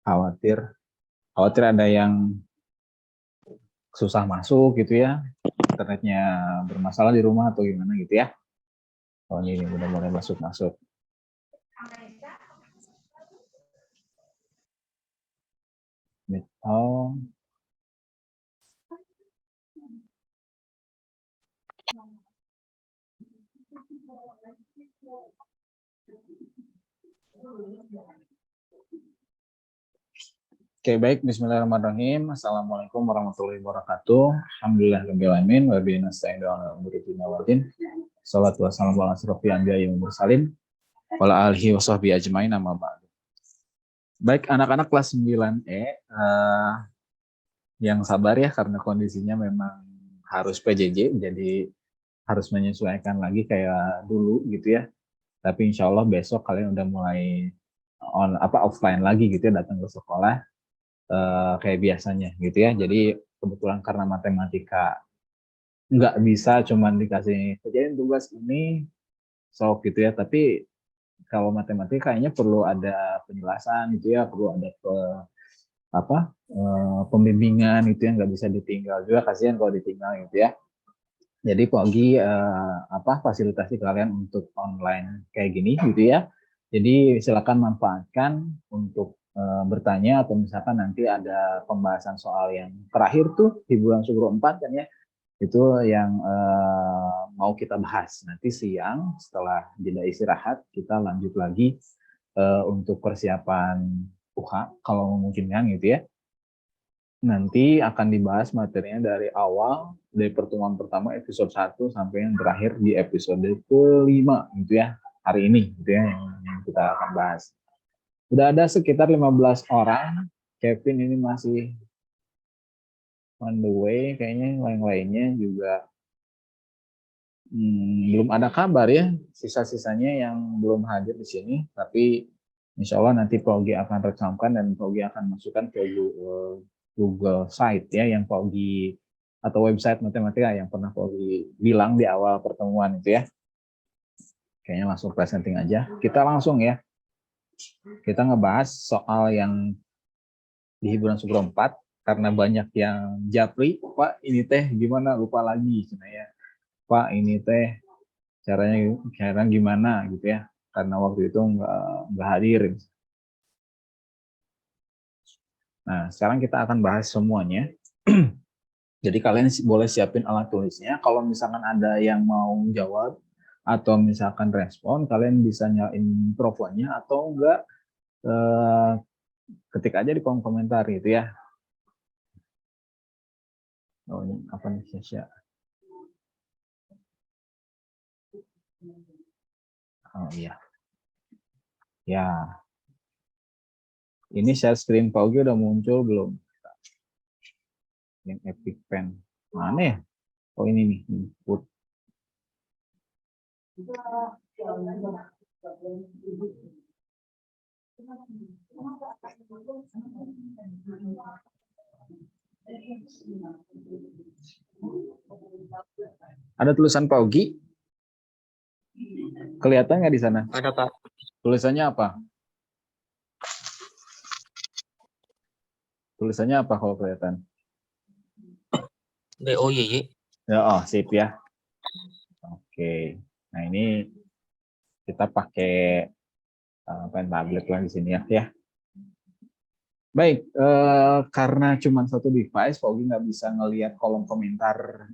khawatir ada yang susah masuk gitu ya, internetnya bermasalah di rumah atau gimana gitu ya. Oh ini udah mulai masuk. Oh. Oke, baik. Bismillahirrahmanirrahim. Assalamualaikum warahmatullahi wabarakatuh. Alhamdulillahirrahmanirrahim. Wa bihi nasta'inu ala umuri dunya waddin. Shalatu wassalamu ala asyrofil anbiya'i wal mursalin wa ala alihi wa sahbihi ajmain, amma ba'du. Baik, anak-anak kelas 9E yang sabar ya, karena kondisinya memang harus PJJ, jadi harus menyesuaikan lagi kayak dulu gitu ya. Tapi insya Allah besok kalian udah mulai offline lagi gitu ya, datang ke sekolah kayak biasanya gitu ya. Jadi kebetulan karena matematika nggak bisa cuman dikasih kerjain tugas ini sok gitu ya, tapi kalau matematika kayaknya perlu ada penjelasan gitu ya, perlu ada pembimbingan gitu ya, nggak bisa ditinggal juga, kasihan kalau ditinggal gitu ya. Jadi Pogi fasilitasi kalian untuk online kayak gini gitu ya. Jadi silakan manfaatkan untuk bertanya, atau misalkan nanti ada pembahasan soal yang terakhir tuh di bulan Sugro 4 kan ya. Itu yang mau kita bahas. Nanti siang setelah jeda istirahat kita lanjut lagi untuk persiapan UH kalau memungkinkan gitu ya. Nanti akan dibahas materinya dari awal, dari pertemuan pertama episode 1 sampai yang terakhir di episode ke-5 gitu ya, hari ini gitu ya, yang kita akan bahas. Udah ada sekitar 15 orang, Kevin ini masih on the way, kayaknya lain-lainnya juga belum ada kabar ya, sisa-sisanya yang belum hadir di sini, tapi insya Allah nanti Pogi akan rekamkan dan Pogi akan masukkan ke Google Site ya, yang Pogi atau website matematika yang pernah Pogi bilang di awal pertemuan itu ya. Kayaknya langsung presenting aja. Kita langsung ya. Kita ngebahas soal yang di hiburan Sugro 4 karena banyak yang japri, Pak ini teh gimana, lupa lagi sebenarnya. Pak ini teh caranya gimana gitu ya. Karena waktu itu nggak hadir. Nah, sekarang kita akan bahas semuanya. Jadi kalian boleh siapin alat tulisnya. Kalau misalkan ada yang mau jawab atau misalkan respon, kalian bisa nyalain mikrofonnya atau enggak ketik aja di kolom komentar gitu ya. Oh, ini apa nih Syasha? Oh iya. Ya. Ini share screen Paugi udah muncul belum? Yang Epic Pen. Mana ya? Oh ini nih, input. Ada tulisan Paugi? Kelihatan nggak di sana? Ada, Pak. Tulisannya apa? Tulisannya apa kalau kelihatan? BOYY. Ya, oh, sip ya. Oke. Nah, ini kita pakai pen tablet lah di sini ya. Baik, karena cuma satu device, Pogi nggak bisa ngelihat kolom komentar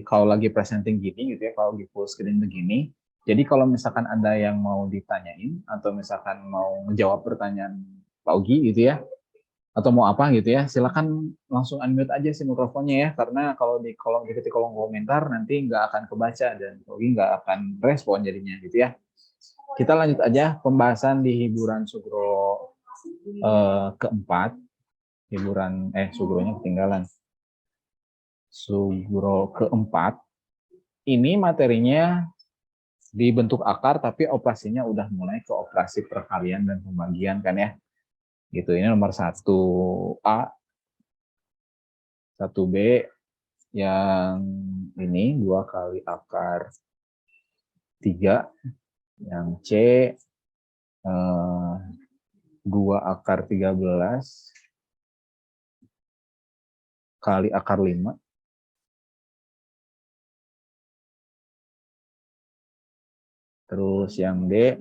kalau lagi presenting gini gitu ya, kalau di full screen begini. Jadi kalau misalkan ada yang mau ditanyain atau misalkan mau menjawab pertanyaan Pogi gitu ya, atau mau apa gitu ya, silakan langsung unmute aja sih mikrofonnya ya, karena kalau di kolom komentar nanti nggak akan kebaca dan Pogi nggak akan respon jadinya gitu ya. Kita lanjut aja pembahasan di hiburan Sugro keempat, Sugronya ketinggalan. Sugro keempat, ini materinya dibentuk akar tapi operasinya udah mulai ke operasi perkalian dan pembagian kan ya. Gitu, ini nomor 1A, 1B yang ini 2 kali akar 3, yang C 2 2 akar 13 kali akar 5. Terus yang D,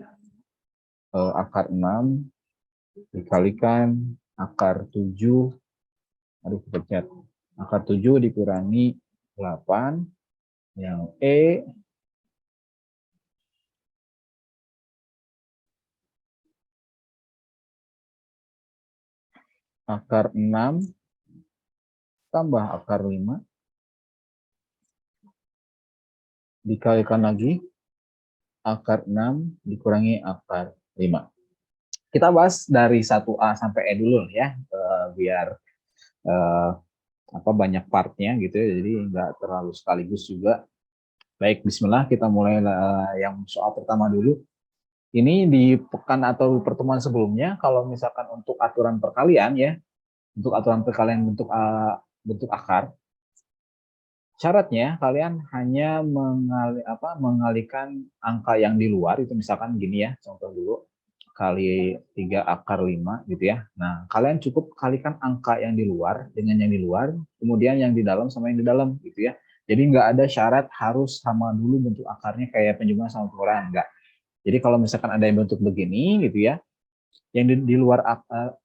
akar 6 dikalikan akar 7, aduh kepecet, akar 7 dikurangi 8. Yang E, akar 6 tambah akar 5 dikalikan lagi akar 6 dikurangi akar 5. Kita bahas dari 1A sampai E dulu ya, biar banyak partnya gitu ya, jadi nggak terlalu sekaligus juga. Baik, bismillah, kita mulai yang soal pertama dulu. Ini di pekan atau pertemuan sebelumnya, kalau misalkan untuk aturan perkalian ya, untuk aturan perkalian bentuk akar, syaratnya kalian hanya mengalihkan angka yang di luar, itu misalkan gini ya, contoh dulu, kali 3 akar 5 gitu ya. Nah, kalian cukup kalikan angka yang di luar dengan yang di luar, kemudian yang di dalam sama yang di dalam gitu ya. Jadi nggak ada syarat harus sama dulu bentuk akarnya kayak penjumlahan sama pengurangan, enggak. Jadi kalau misalkan ada yang bentuk begini gitu ya, yang di luar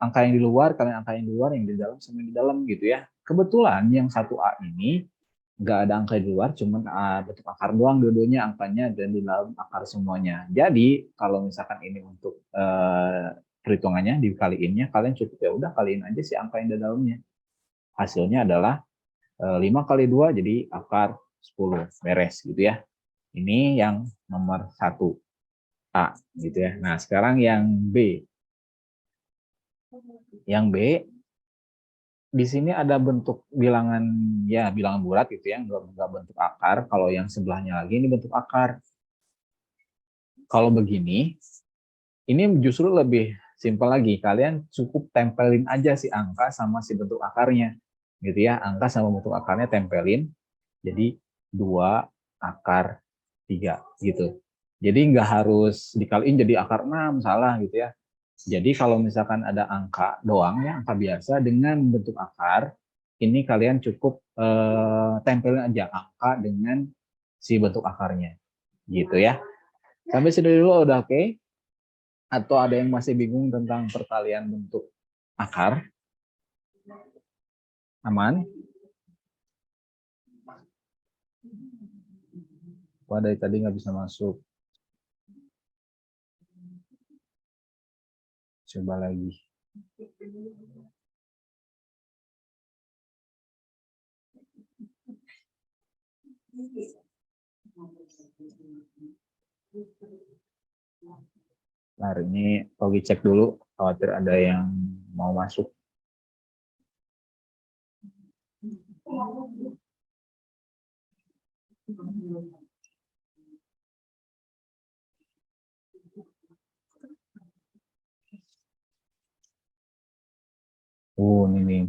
angka yang di luar, kalian angka yang di luar, yang di dalam sama yang di dalam gitu ya. Kebetulan yang 1A ini nggak ada angka di luar, cuman bentuk akar doang dua-duanya angkanya dan di dalam akar semuanya. Jadi kalau misalkan ini untuk perhitungannya dikaliinnya, kalian cukup ya udah kaliin aja si angka yang di dalamnya. Hasilnya adalah 5 kali 2 jadi akar 10, beres gitu ya. Ini yang nomor 1A gitu ya. Nah sekarang yang B. Yang B, di sini ada bentuk bilangan ya, bilangan bulat gitu ya, nggak bentuk akar. Kalau yang sebelahnya lagi ini bentuk akar. Kalau begini, ini justru lebih simpel lagi. Kalian cukup tempelin aja si angka sama si bentuk akarnya, gitu ya. Angka sama bentuk akarnya tempelin, jadi 2 akar 3 gitu. Jadi nggak harus dikaliin jadi akar 6, salah gitu ya. Jadi kalau misalkan ada angka doang ya, angka biasa dengan bentuk akar, ini kalian cukup tempelin aja angka dengan si bentuk akarnya, gitu ya. Sampai sini dulu udah oke? Atau ada yang masih bingung tentang perkalian bentuk akar? Aman? Wah, dari tadi nggak bisa masuk. Coba lagi. Nah, ini Ogi cek dulu, khawatir ada yang mau masuk. Oh, ini nih.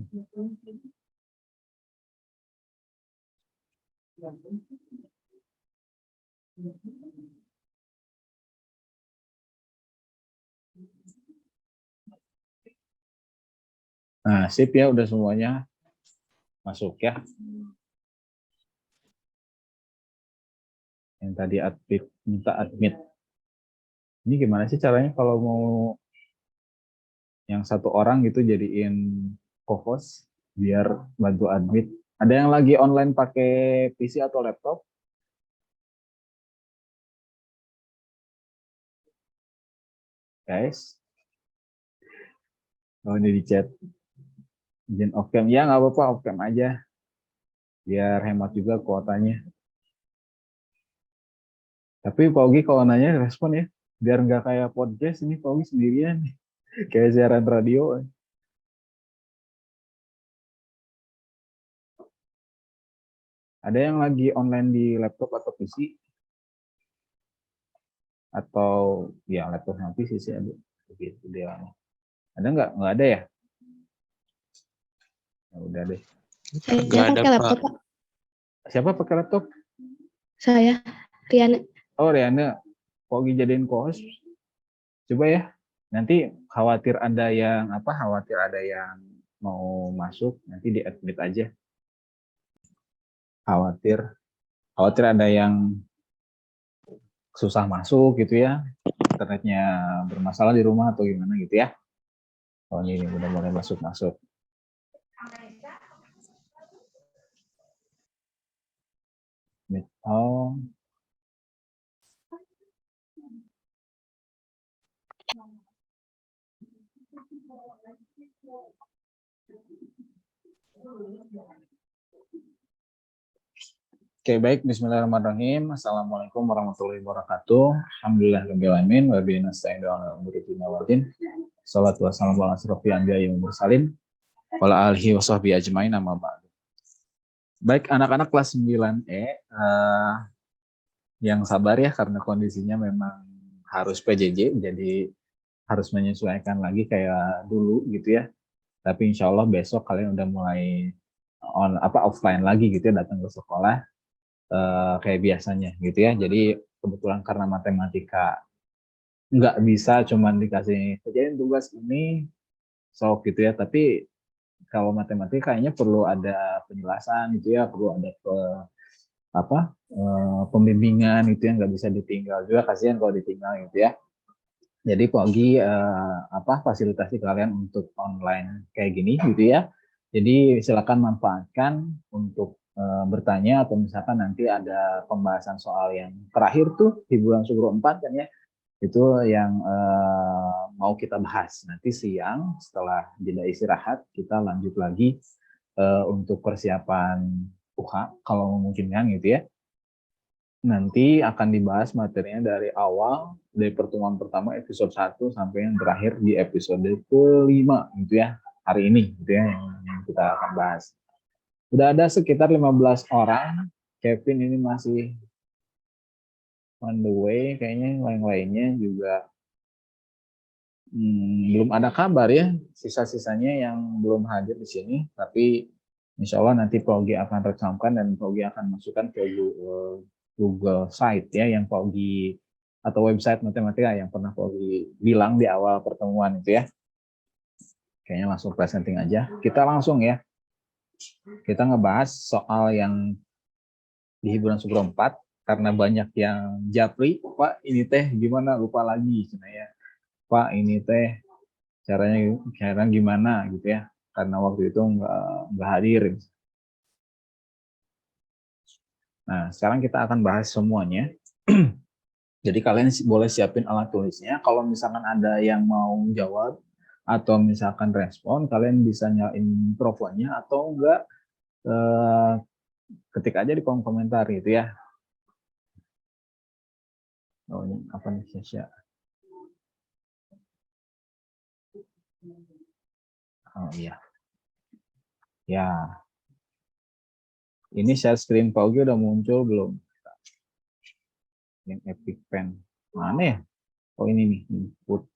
Nah, sip ya, udah semuanya masuk ya. Yang tadi minta admit. Ini gimana sih caranya kalau mau yang satu orang gitu jadiin co-host biar bantu admit? Ada yang lagi online pakai PC atau laptop? Guys, oh ini di chat. Izin off cam, ya nggak apa-apa off cam aja. Biar hemat juga kuotanya. Tapi Pak Ogi kalau nanya respon ya. Biar nggak kayak podcast ini Pak Ogi sendirian. Kayak siaran radio. Ada yang lagi online di laptop atau PC? Atau ya laptop sama PC sih ada. Begitu dia. Ada nggak? Nggak ada ya? Ya udah deh. Saya pakai laptop, Pak. Siapa pakai laptop? Saya, Riana. Oh, Riana. Kok jadiin co-host? Coba ya. Nanti khawatir ada yang mau masuk, nanti di admit aja. Khawatir ada yang susah masuk gitu ya, internetnya bermasalah di rumah atau gimana gitu ya. Oh ini udah mulai masuk. Oh. Oke, baik. Bismillahirrahmanirrahim. Assalamualaikum warahmatullahi wabarakatuh. Alhamdulillahirrahmanirrahim. Wa bihi nasta'inu ala umuri dunya wal din. Shalatu wassalamu ala asyrofil anbiya'i wal mursalin wa ala alihi wa sahbihi ajmain, amma ba'du. Baik, anak-anak kelas 9E yang sabar ya, karena kondisinya memang harus PJJ, jadi harus menyesuaikan lagi kayak dulu gitu ya. Tapi insya Allah besok kalian udah mulai offline lagi gitu ya, datang ke sekolah kayak biasanya gitu ya. Jadi kebetulan karena matematika nggak bisa cuman dikasih kerjain tugas ini sok gitu ya, tapi kalau matematika kayaknya perlu ada penjelasan gitu ya, perlu ada pembimbingan gitu ya, nggak bisa ditinggal juga, kasihan kalau ditinggal gitu ya. Jadi Pogi fasilitasi kalian untuk online kayak gini gitu ya. Jadi silakan manfaatkan untuk bertanya, atau misalkan nanti ada pembahasan soal yang terakhir tuh di bulan Sugro 4 kan ya, itu yang mau kita bahas nanti siang setelah jeda istirahat. Kita lanjut lagi untuk persiapan UH kalau memungkinkan gitu ya. Nanti akan dibahas materinya dari awal, dari pertemuan pertama episode 1 sampai yang terakhir di episode ke-5 gitu ya, hari ini gitu ya, yang kita akan bahas. Udah ada sekitar 15 orang. Kevin ini masih on the way, kayaknya lain-lainnya juga belum ada kabar ya, sisa-sisanya yang belum hadir di sini, tapi insya Allah nanti Pogi akan rekamkan dan Pogi akan masukkan ke Google Site ya, yang Pogi atau website matematika yang pernah Pogi bilang di awal pertemuan itu ya. Kayaknya langsung presenting aja. Kita langsung ya. Kita ngebahas soal yang di hiburan Sugro 4 karena banyak yang japri, Pak ini teh gimana, lupa lagi sebenarnya. Pak ini teh caranya gimana gitu ya. Karena waktu itu nggak hadir. Nah, sekarang kita akan bahas semuanya. Jadi kalian boleh siapin alat tulisnya. Kalau misalkan ada yang mau jawab atau misalkan respon, kalian bisa nyalain mikrofonnya, atau enggak ketik aja di kolom komentar gitu ya. Oh, ini apa nih, Syasha? Oh iya. Ya. Ini share screen Paugi udah muncul belum? Yang Epic Pen. Mana ya? Oh ini nih, input.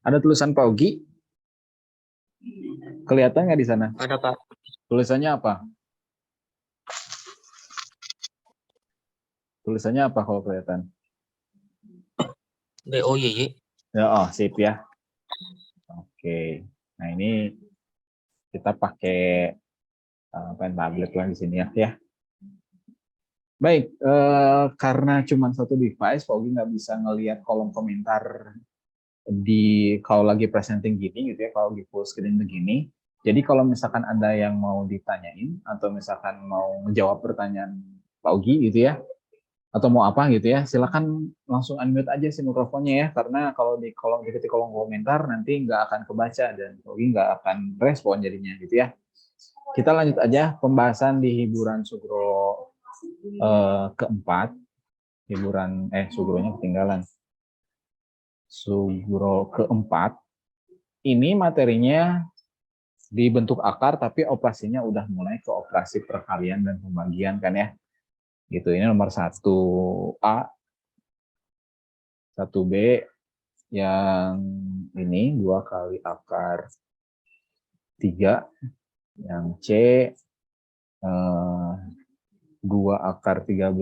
Ada tulisan Paugi? Kelihatan nggak di sana? Ada, Pak. Tulisannya apa? Tulisannya apa kalau kelihatan? BOYY. Ya, oh, sip ya. Oke. Nah, ini kita pakai pen tablet lah di sini ya. Baik, karena cuma satu device, Pogi nggak bisa ngelihat kolom komentar kalau lagi presenting gini gitu ya, kalau di full screen begini. Jadi kalau misalkan ada yang mau ditanyain atau misalkan mau menjawab pertanyaan Pogi gitu ya, atau mau apa gitu ya, silakan langsung unmute aja sih mikrofonnya ya, karena kalau ketik kolom komentar nanti nggak akan kebaca dan Pogi nggak akan respon jadinya gitu ya. Kita lanjut aja pembahasan di hiburan Sugro keempat. Sugronya ketinggalan. Sugro keempat ini materinya dibentuk akar, tapi operasinya udah mulai ke operasi perkalian dan pembagian kan ya. Gitu, ini nomor 1A, 1B, yang ini 2 kali akar 3, yang C 2 akar 13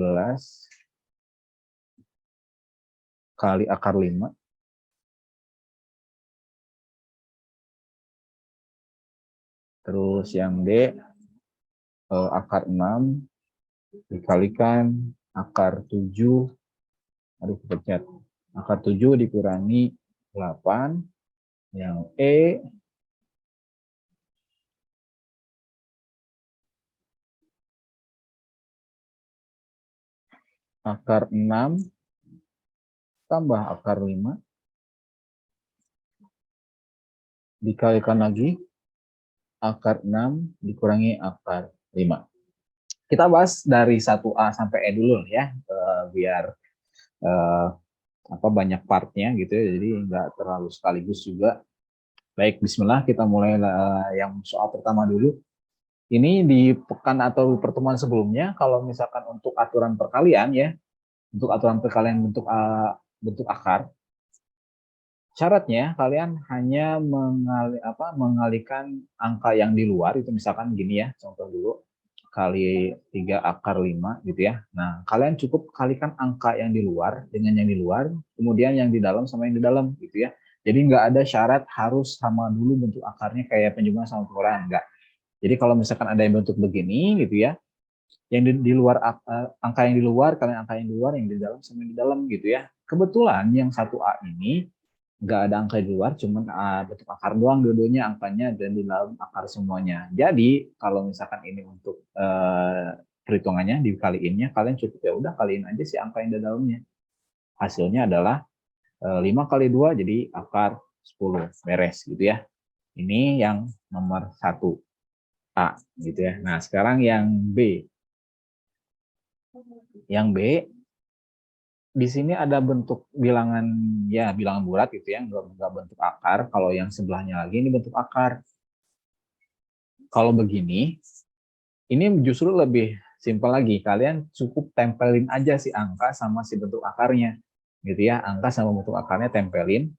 kali akar 5. Terus yang D akar 6 dikalikan akar 7, aduh kepencet, akar 7 dikurangi 8, yang E akar 6 tambah akar 5 dikalikan lagi akar 6 dikurangi akar 5. Kita bahas dari 1A sampai E dulu ya, biar banyak partnya gitu ya, jadi nggak terlalu sekaligus juga. Baik, bismillah, kita mulai yang soal pertama dulu. Ini di pekan atau pertemuan sebelumnya, kalau misalkan untuk aturan perkalian ya, untuk aturan perkalian bentuk akar, syaratnya kalian hanya mengalihkan angka yang di luar, itu misalkan gini ya, contoh dulu, kali 3 akar 5 gitu ya. Nah, kalian cukup kalikan angka yang di luar dengan yang di luar, kemudian yang di dalam sama yang di dalam gitu ya. Jadi nggak ada syarat harus sama dulu bentuk akarnya kayak penjumlahan sama pengurangan, enggak. Jadi kalau misalkan ada yang bentuk begini gitu ya, yang di luar angka yang di luar, kalian angka yang di luar, yang di dalam sama yang di dalam gitu ya. Kebetulan yang 1A ini nggak ada angka di luar, cuman bentuk akar doang dua-duanya angkanya dan di dalam akar semuanya. Jadi kalau misalkan ini untuk perhitungannya dikaliinnya, kalian cukup ya udah kaliin aja si angka yang di dalamnya. Hasilnya adalah 5 kali 2 jadi akar 10, beres gitu ya. Ini yang nomor 1A gitu ya. Nah sekarang yang B. Yang B di sini ada bentuk bilangan ya, bilangan bulat gitu ya, enggak bentuk akar. Kalau yang sebelahnya lagi ini bentuk akar. Kalau begini, ini justru lebih simpel lagi. Kalian cukup tempelin aja si angka sama si bentuk akarnya, gitu ya. Angka sama bentuk akarnya tempelin,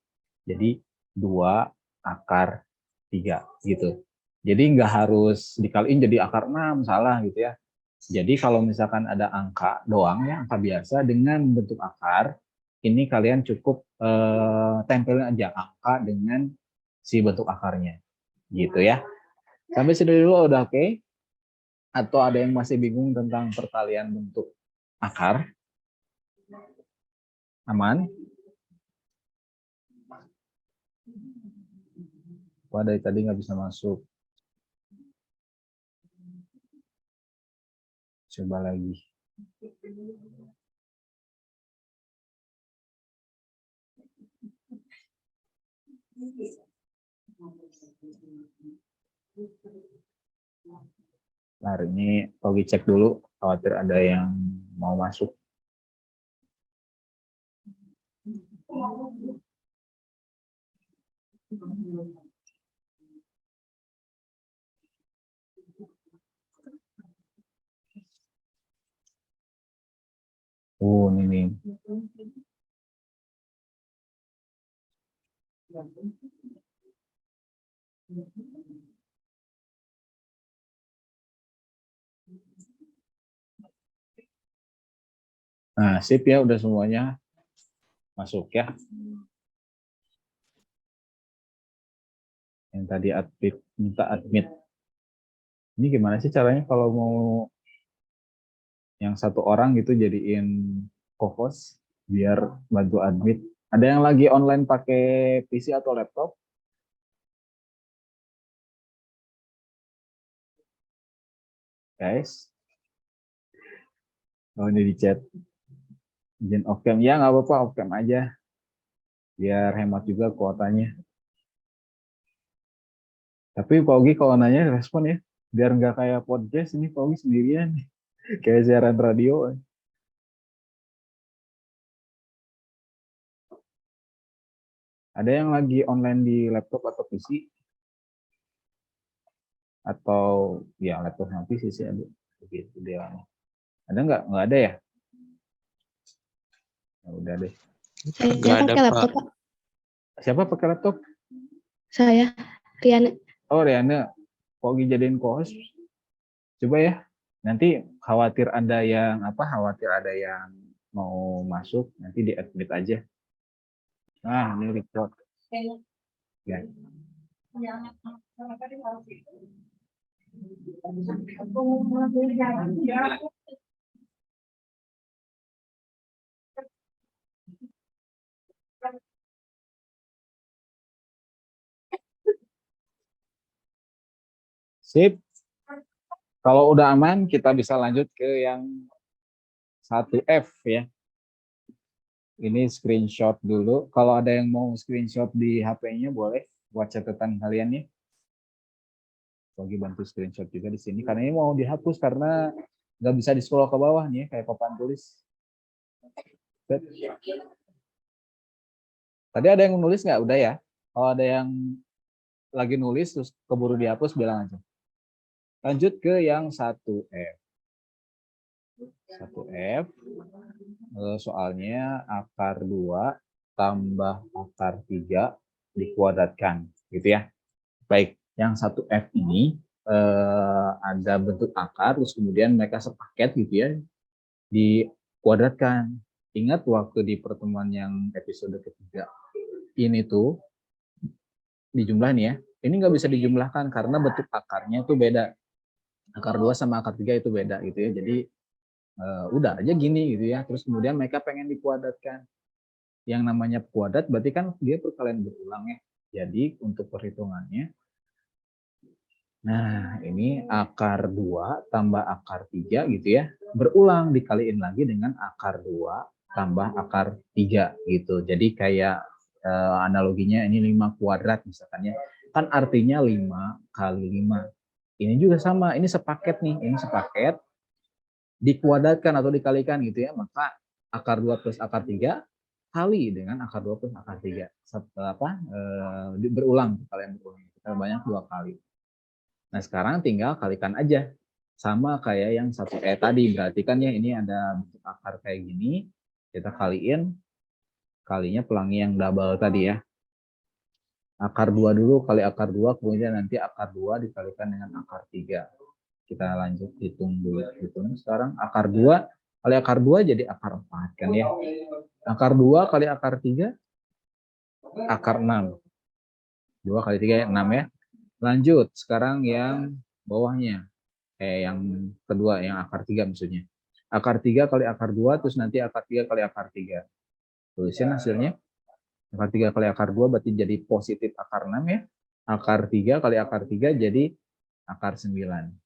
jadi 2 akar 3 gitu. Jadi nggak harus dikaliin jadi akar 6, salah gitu ya. Jadi kalau misalkan ada angka doang ya, angka biasa dengan bentuk akar, ini kalian cukup tempelin aja angka dengan si bentuk akarnya, gitu ya. Sampai sini dulu udah oke? Atau ada yang masih bingung tentang perkalian bentuk akar? Aman? Wah, dari tadi nggak bisa masuk. Coba lagi. Nah, ini Ogi cek dulu, khawatir ada yang mau masuk. Oh, ini nih. Nah, sip ya, udah semuanya masuk ya. Yang tadi minta admit. Ini gimana sih caranya kalau mau yang satu orang gitu jadiin co-host biar bantu admit? Ada yang lagi online pakai PC atau laptop? Guys? Oh, ini di chat. Izin off-cam. Ya, nggak apa-apa, off-cam aja. Biar hemat juga kuotanya. Tapi Pak Ogi kalau nanya respon ya. Biar nggak kayak podcast, ini Pak Ogi sendirian. Kayak siaran radio. Ada yang lagi online di laptop atau PC? Atau ya laptop sama PC sih ada. Begitu idealnya. Ada nggak? Nggak ada ya? Ya udah deh. Saya pakai laptop, Pak. Siapa pakai laptop? Saya. Riana. Oh, Riana. Kok jadiin co-host? Coba ya. Nanti khawatir ada yang mau masuk, nanti di-admit aja. Nah, ini record. Ya. Sip. Kalau udah aman, kita bisa lanjut ke yang 1F ya. Ini screenshot dulu. Kalau ada yang mau screenshot di HP-nya boleh buat catatan kalian ya. Bagi bantu screenshot juga di sini. Karena ini mau dihapus karena nggak bisa di-scroll ke bawah nih, kayak papan tulis. Tadi ada yang nulis nggak? Udah ya. Kalau ada yang lagi nulis terus keburu dihapus, bilang aja. Lanjut ke yang 1F. 1F. Soalnya akar 2 tambah akar 3 dikuadratkan. Gitu ya. Baik, yang 1F ini ada bentuk akar, terus kemudian mereka sepaket gitu ya, dikuadratkan. Ingat waktu di pertemuan yang episode ketiga, ini tuh dijumlah nih ya, ini nggak bisa dijumlahkan karena bentuk akarnya tuh beda. Akar 2 sama akar 3 itu beda gitu ya, jadi udah aja gini gitu ya, terus kemudian mereka pengen dikuadratkan. Yang namanya kuadrat berarti kan dia perkalian berulang ya, jadi untuk perhitungannya, nah, ini akar 2 tambah akar 3 gitu ya. Berulang dikaliin lagi dengan akar 2 tambah akar 3 gitu. Jadi kayak analoginya ini 5 kuadrat misalkan ya. Kan artinya 5 kali 5. Ini juga sama, ini sepaket nih. Ini sepaket dikuadratkan atau dikalikan gitu ya. Maka akar 2 plus akar 3 kali dengan akar 2 plus akar 3. Berulang, kalian berulang. Kita banyak 2 kali. Nah, sekarang tinggal kalikan aja. Sama kayak yang 1E tadi. Berarti kan ya ini ada bentuk akar kayak gini. Kita kaliin. Kalinya pelangi yang double tadi ya. Akar 2 dulu kali akar 2. Kemudian nanti akar 2 dikalikan dengan akar 3. Kita lanjut hitung dulu. Hitung sekarang akar 2 kali akar 2 jadi akar 4 kan ya. Akar 2 kali akar 3 akar 6. 2 kali 3 6 ya. Lanjut, sekarang yang bawahnya. Yang kedua, yang akar 3 maksudnya. Akar 3 kali akar 2, terus nanti akar 3 kali akar 3. Tulisin hasilnya. Akar 3 kali akar 2 berarti jadi positif akar 6 ya. Akar 3 kali akar 3 jadi akar 9.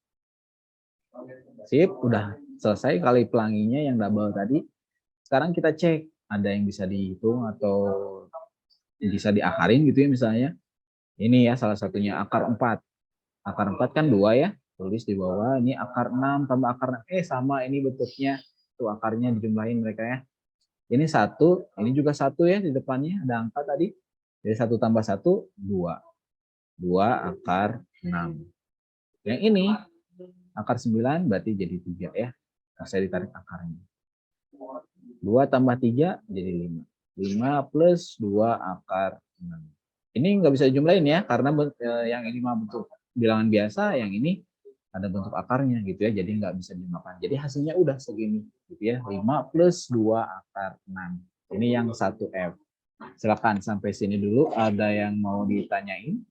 Sip, udah selesai kali pelanginya yang double tadi. Sekarang kita cek, ada yang bisa dihitung atau bisa diakarin gitu ya misalnya. Ini ya salah satunya akar 4. Akar 4 kan 2 ya. Tulis di bawah, ini akar 6 tambah akar 6. Sama ini bentuknya. Tuh akarnya dijumlahin mereka ya. Ini 1, ini juga 1 ya di depannya. Ada angka tadi. Jadi 1 tambah 1, 2. 2 akar 6. Yang ini, akar 9 berarti jadi 3 ya. Nah, saya ditarik akarnya. 2 tambah 3 jadi 5. 5 plus 2 akar 6. Ini nggak bisa dijumlahin ya, karena yang ini mah bentuk bilangan biasa, yang ini ada bentuk akarnya gitu ya, jadi nggak bisa dimakan. Jadi hasilnya udah segini gitu ya, 5 plus 2 akar 6. Ini yang 1F. Silakan sampai sini dulu, ada yang mau ditanyain?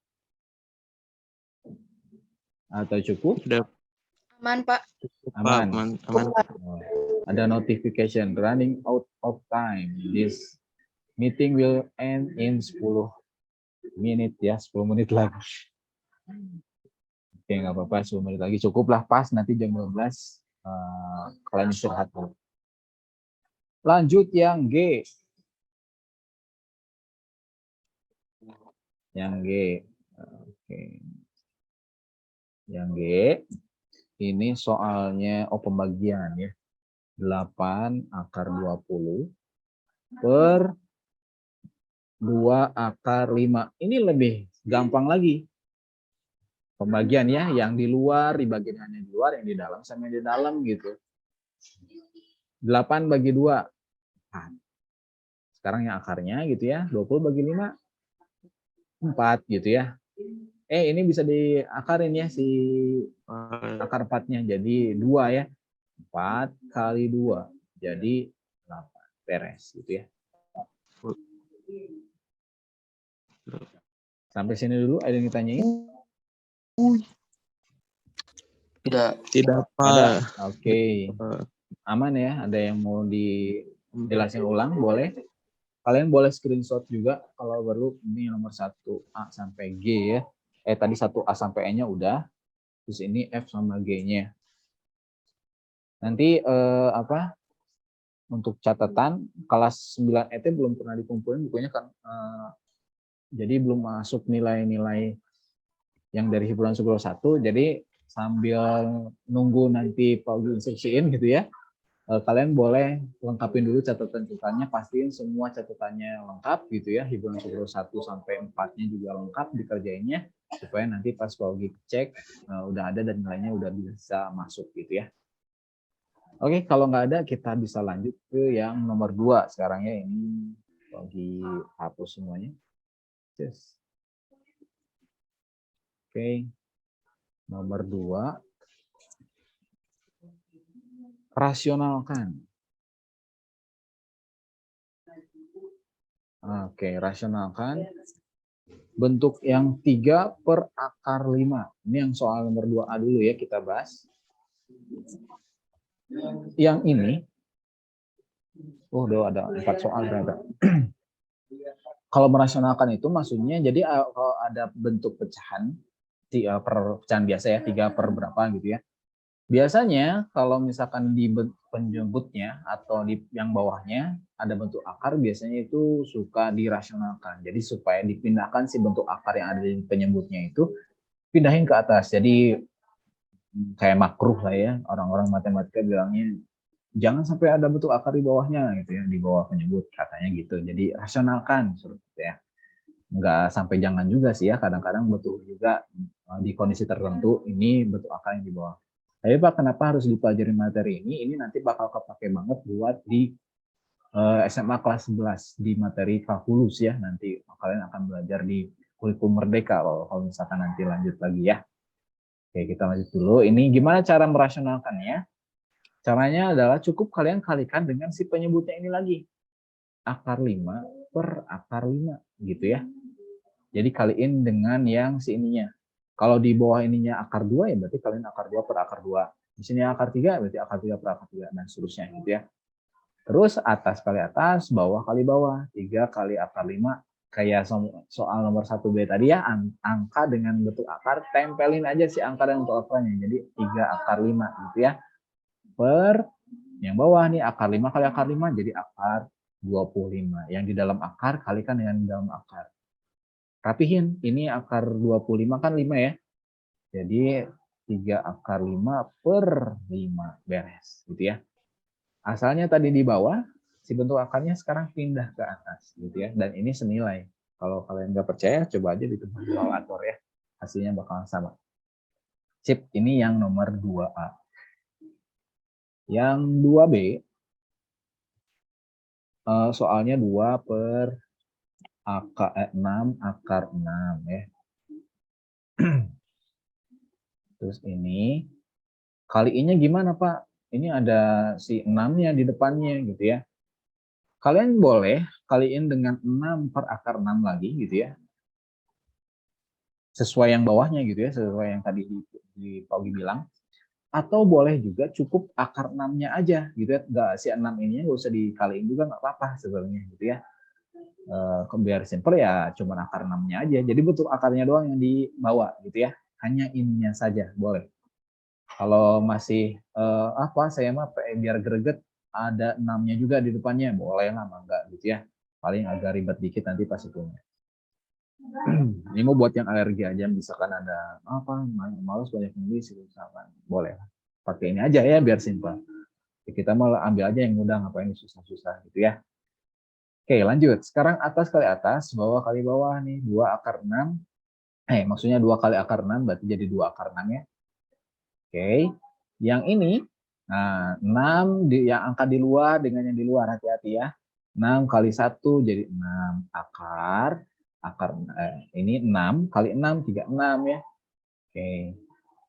Atau cukup? Udah, Aman, Pak. Aman. aman. Oh, ada notification running out of time. This meeting will end in 10 menit ya, 10 menit lagi. Oke, nggak apa-apa, 10 menit lagi cukup lah, pas nanti jam 12 kalian istirahat dulu. Lanjut yang G. Yang G. Oke. Yang G ini soalnya pembagian ya. 8 akar 20 per 2 akar 5. Ini lebih gampang lagi. Pembagian ya, yang di luar dibagi dengan yang di luar, yang di dalam sama yang di dalam gitu. 8 bagi 2. Sekarang yang akarnya gitu ya, 20 bagi 5. 4 gitu ya. Ini bisa diakarin ya si akar 4-nya jadi 2 ya. 4 kali 2 jadi 8. Beres gitu ya. Sampai sini dulu ada yang ditanyain? Tidak, Pak. Ada. Oke. Aman ya? Ada yang mau dijelasin ulang? Boleh. Kalian boleh screenshot juga kalau perlu. Ini nomor 1A sampai G ya. Tadi 1A sampai E-nya udah. Terus ini F sama G-nya. Nanti untuk catatan kelas 9 ET belum pernah dikumpulin bukunya kan, jadi belum masuk nilai-nilai yang dari himpunan Sugro 1. Jadi sambil nunggu nanti Pak Ugi instruksiin gitu ya, kalian boleh lengkapin dulu catatan-catatannya, pastiin semua catatannya lengkap gitu ya, himpunan Sugro 1 sampai 4-nya juga lengkap dikerjainnya, supaya nanti pas Pak Ugi cek udah ada dan nilainya udah bisa masuk gitu ya. Oke, kalau nggak ada kita bisa lanjut ke yang nomor 2 sekarang ya. Ini lagi hapus semuanya. Yes. Oke, nomor 2. Rasionalkan. Oke, rasionalkan bentuk yang 3 per akar 5. Ini yang soal nomor 2A dulu ya kita bahas. Yang ini, udah ada 4 soal ternyata. Kalau merasionalkan itu maksudnya, jadi kalau ada bentuk pecahan, per pecahan biasa ya, 3 per berapa gitu ya. Biasanya kalau misalkan di penyebutnya atau di yang bawahnya ada bentuk akar, biasanya itu suka dirasionalkan. Jadi supaya dipindahkan si bentuk akar yang ada di penyebutnya itu, pindahin ke atas. Jadi kayak makruh lah ya, orang-orang matematika bilangnya jangan sampai ada bentuk akar di bawahnya gitu ya, di bawah penyebut katanya gitu. Jadi rasionalkan gitu ya. Nggak sampai jangan juga sih ya, kadang-kadang betul juga di kondisi tertentu ini bentuk akar yang di bawah. Tapi Pak, kenapa harus dipelajari materi ini? Ini nanti bakal kepake banget buat di SMA kelas 11 di materi kalkulus ya. Nanti kalian akan belajar di kurikulum merdeka kalau misalkan nanti lanjut lagi ya. Oke, kita lanjut dulu. Ini gimana cara merasionalkannya? Caranya adalah cukup kalian kalikan dengan si penyebutnya ini lagi. Akar 5 per akar 5 gitu ya. Jadi kaliin dengan yang si ininya. Kalau di bawah ininya akar 2 ya berarti kalian akar 2 per akar 2. Di sini akar 3 berarti akar 3 per akar 3 dan seterusnya gitu ya. Terus atas kali atas, bawah kali bawah. 3 kali akar 5. Kayak soal nomor 1B tadi ya, angka dengan bentuk akar, tempelin aja si angka dan bentuk akarnya. Jadi 3 akar 5 gitu ya. Per yang bawah nih akar 5 kali akar 5 jadi akar 25. Yang di dalam akar kalikan dengan di dalam akar. Rapihin, ini akar 25 kan 5 ya. Jadi 3 akar 5 per 5 beres gitu ya. Asalnya tadi di bawah, si bentuk akarnya sekarang pindah ke atas gitu ya. Dan ini senilai. Kalau kalian nggak percaya, coba aja di tempat kalkulator ya. Hasilnya bakalan sama. Sip, ini yang nomor 2A. Yang 2B, soalnya 2 per 6 akar 6 ya. Terus ini, kaliinnya gimana Pak? Ini ada si 6-nya di depannya gitu ya. Kalian boleh kaliin dengan 6 per akar 6 lagi gitu ya. Sesuai yang bawahnya gitu ya, sesuai yang tadi di Paugi bilang. Atau boleh juga cukup akar 6-nya aja gitu ya. Nggak, si 6 ininya nggak usah dikaliin juga nggak apa-apa sebenarnya gitu ya. Biar simple ya cuman akar 6-nya aja. Jadi bentuk akarnya doang yang dibawa gitu ya. Hanya ininya saja boleh. Kalau masih saya mah biar greget ada 6-nya juga di depannya, boleh lah enggak gitu ya. Paling agak ribet dikit nanti pas hitungnya. Ini mau buat yang alergi aja, misalkan ada malas banyak nulis misalkan, boleh lah. Pakai ini aja ya biar simpel. Kita mau ambil aja yang mudah, ngapain susah-susah gitu ya. Oke, lanjut. Sekarang atas kali atas, bawah kali bawah nih, 2 akar 6. Maksudnya 2 kali akar 6 berarti jadi 2 akar 6 ya. Oke, yang ini, nah 6 yang angka di luar dengan yang di luar, hati-hati ya. 6 kali 1 jadi 6 akar. ini 6 kali 6, 36 ya. Oke.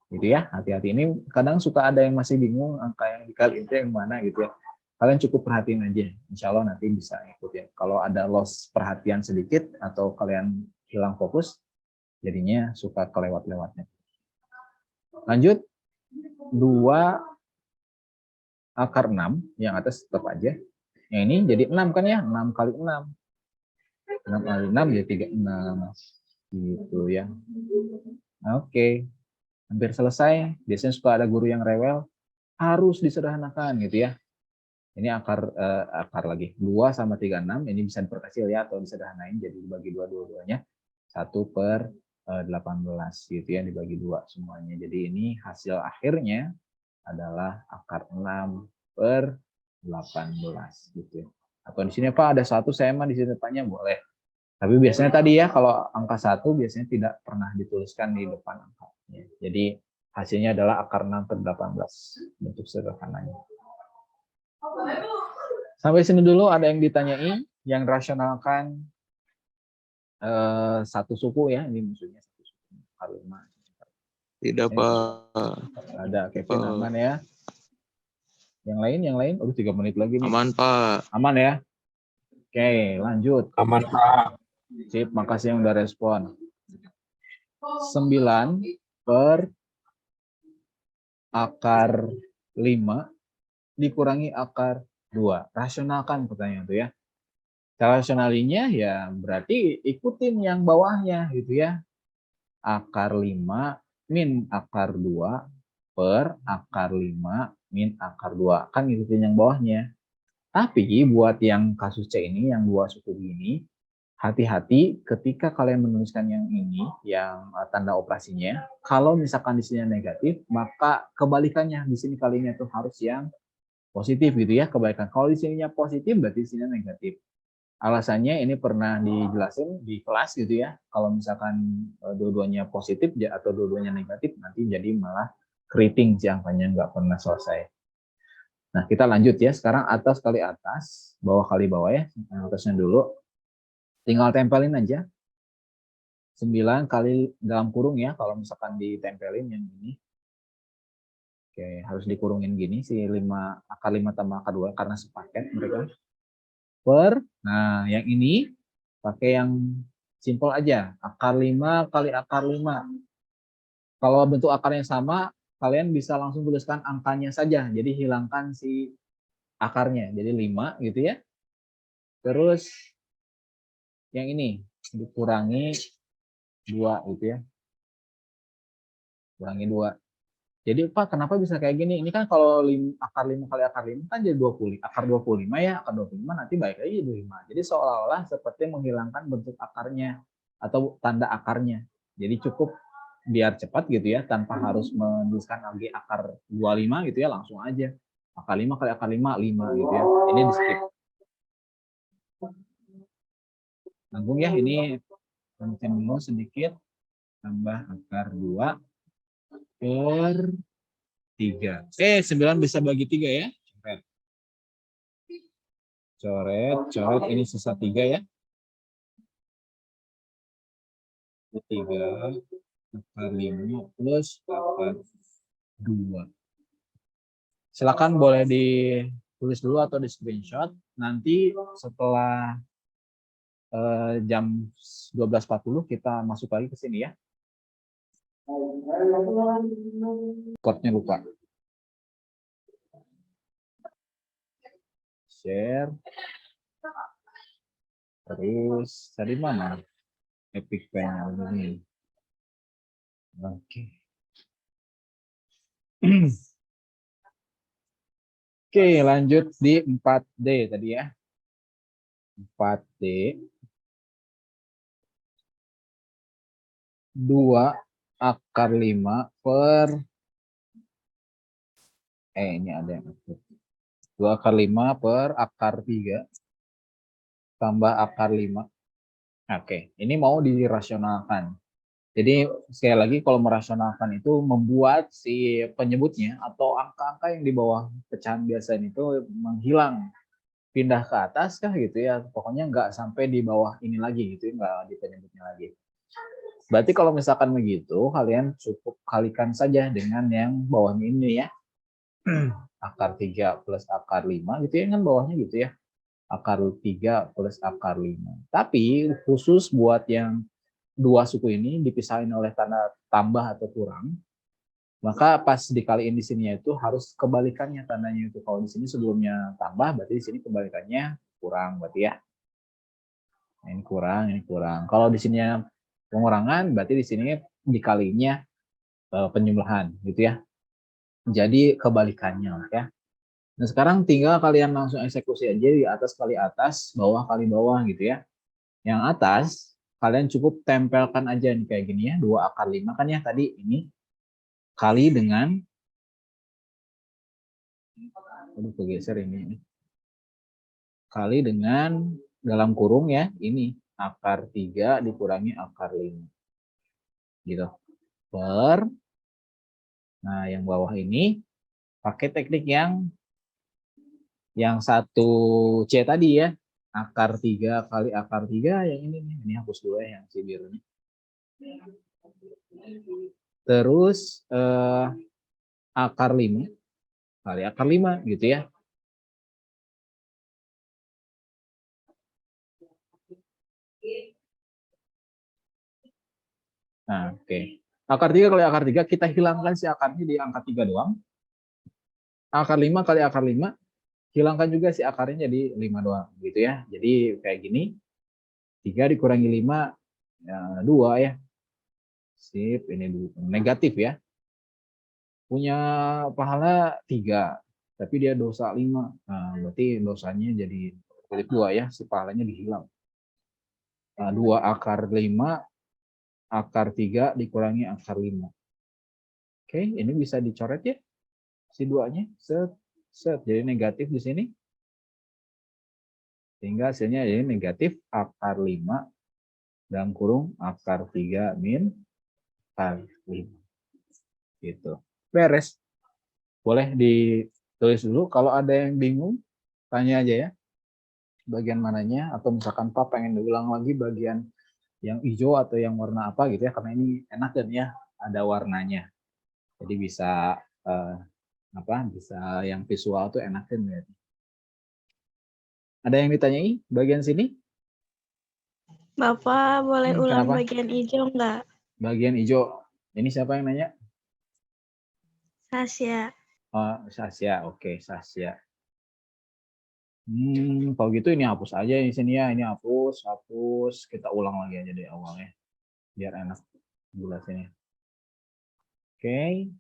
Gitu ya, hati-hati. Ini kadang suka ada yang masih bingung angka yang dikali itu yang mana gitu ya. Kalian cukup perhatiin aja, insya Allah nanti bisa ikut ya. Kalau ada loss perhatian sedikit atau kalian hilang fokus, jadinya suka kelewat-lewatnya. Lanjut, 2 akar 6, yang atas tetap aja. Yang ini jadi 6 kan ya, 6 kali 6. 6 kali 6 jadi 36. Gitu ya. Oke. Hampir selesai. Biasanya suka ada guru yang rewel, harus disederhanakan gitu ya. Ini akar lagi. 2 sama 36, ini bisa diperkecil ya, atau disederhanain jadi dibagi 2 dua-duanya. 1/18 gitu ya, dibagi 2 semuanya. Jadi ini hasil akhirnya adalah akar 6/18 gitu ya. Atau di sini Pak ada 1, saya mah di sini depannya boleh. Tapi biasanya tadi ya, kalau angka 1 biasanya tidak pernah dituliskan di depan angkanya. Jadi hasilnya adalah akar 6/18 bentuk sederhananya. Sampai sini dulu ada yang ditanyai, yang rasionalkan satu suku ya, ini maksudnya satu suku. Akar 5. Tidak, Pak. Ada Kevin aman ya. Yang lain, 3 menit lagi nih. Aman, Pak. Aman ya. Oke, lanjut. Aman, Pak. Sip, makasih yang udah respon. 9 per akar 5 dikurangi akar 2. Rasionalkan pertanyaan itu ya. Cara rasionalinya ya berarti ikutin yang bawahnya gitu ya. Akar 5 min akar 2 per akar 5 min akar 2. Kan ikutin yang bawahnya. Tapi buat yang kasus C ini, yang 2 suku ini, hati-hati ketika kalian menuliskan yang ini, yang tanda operasinya. Kalau misalkan di sini negatif, maka kebalikannya di sini kalinya itu harus yang positif gitu ya, kebalikan. Kalau di sininya positif, berarti di sini negatif. Alasannya ini pernah dijelasin di kelas gitu ya. Kalau misalkan dua-duanya positif atau dua-duanya negatif, nanti jadi malah keriting si angkanya, nggak pernah selesai. Nah, kita lanjut ya. Sekarang atas kali atas, bawah kali bawah ya. Atasnya dulu. Tinggal tempelin aja. 9 kali dalam kurung ya, kalau misalkan ditempelin yang ini. Oke, harus dikurungin gini, si 5, akar 5 tambah akar 2, karena sepaket mereka. Nah yang ini, pakai yang simpel aja. Akar 5 kali akar 5. Kalau bentuk akarnya sama, kalian bisa langsung tuliskan angkanya saja. Jadi hilangkan si akarnya. Jadi 5 gitu ya. Terus yang ini dikurangi 2 gitu ya. Kurangi 2. Jadi Pak, kenapa bisa kayak gini? Ini kan kalau akar 5 kali akar 5 kan jadi 20. Akar 25 ya, akar 25 nanti balik lagi 25. Jadi seolah-olah seperti menghilangkan bentuk akarnya atau tanda akarnya. Jadi cukup biar cepat gitu ya, tanpa harus menuliskan lagi akar 25 gitu ya, langsung aja. Akar 5 kali akar 5, 5 gitu ya. Ini di skip. Nanggung ya, ini pencet dulu sedikit. Tambah akar 2 per 3. 9 bisa bagi 3 ya. Coret. Ini sisa 3 ya. 3 akar 5 plus akar 2. Silakan boleh ditulis dulu atau di screenshot. Nanti setelah jam 12.40 kita masuk lagi ke sini ya. Code-nya lupa. Share. Terus tadi mana? Epic Pen ini. Oke. Oke, lanjut di 4D tadi ya. 4D. 2 akar 5 per ini ada yang 2 akar 5 per akar 3 tambah akar 5. Oke, ini mau dirasionalkan. Jadi sekali lagi kalau merasionalkan itu membuat si penyebutnya atau angka-angka yang di bawah pecahan biasa itu menghilang. pindah ke atas kah gitu ya. Pokoknya nggak sampai di bawah ini lagi gitu ya, nggak di penyebutnya lagi. Berarti kalau misalkan begitu, kalian cukup kalikan saja dengan yang bawahnya ini ya. Akar 3 plus akar 5 gitu ya, kan bawahnya gitu ya. Akar 3 plus akar 5. Tapi khusus buat yang dua suku ini dipisahin oleh tanda tambah atau kurang, maka pas dikaliin di sini itu harus kebalikannya tandanya itu. Kalau di sini sebelumnya tambah, berarti di sini kebalikannya kurang berarti ya. Ini kurang, ini kurang. Kalau di sini pengurangan, berarti di sini dikalinya penjumlahan gitu ya. Jadi kebalikannya ya. Nah sekarang tinggal kalian langsung eksekusi aja di atas kali atas, bawah kali bawah gitu ya. Yang atas kalian cukup tempelkan aja nih kayak gini ya, 2 akar 5 kan ya tadi ini kali dengan kegeser ini. Kali dengan dalam kurung ya, ini akar 3 dikurangi akar 5. Gitu. Nah, yang bawah ini pakai teknik yang 1C tadi ya. Akar 3 kali akar 3 yang ini nih. Ini hapus dulu ya yang si biru ini. Terus akar 5 kali akar 5 gitu ya. Nah, oke. Akar 3 kali akar 3 kita hilangkan si akarnya di angka 3 doang. Akar 5 kali akar 5 hilangkan juga si akarnya jadi 5 doang gitu ya. Jadi kayak gini. 3 dikurangi 5 ya 2 ya. Sip, ini negatif ya. Punya pahala 3, tapi dia dosa 5. Nah, berarti dosanya jadi 2 ya, si pahalanya dihilang. Nah, 2 akar 5 akar 3 dikurangi akar 5. Oke, ini bisa dicoret ya. Si 2-nya set jadi negatif di sini. Sehingga hasilnya jadi negatif akar 5 dalam kurung akar 3 min akar 5. Gitu. Beres. Boleh ditulis dulu. Kalau ada yang bingung, tanya aja ya. Bagian mananya. Atau misalkan Pak pengen diulang lagi bagian yang hijau atau yang warna apa gitu ya. Karena ini enak kan ya. Ada warnanya. Jadi bisa bisa yang visual tuh enak kan ya. Ada yang ditanyai bagian sini? Bapak boleh ulang Kenapa? bagian hijau nggak? Bagian hijau. Ini siapa yang nanya? Sasya. Oh, Sasya. Oke, Sasya. Kalau gitu ini hapus aja di sini ya. Ini hapus. Kita ulang lagi aja dari awalnya. Biar enak jelasinnya. Oke.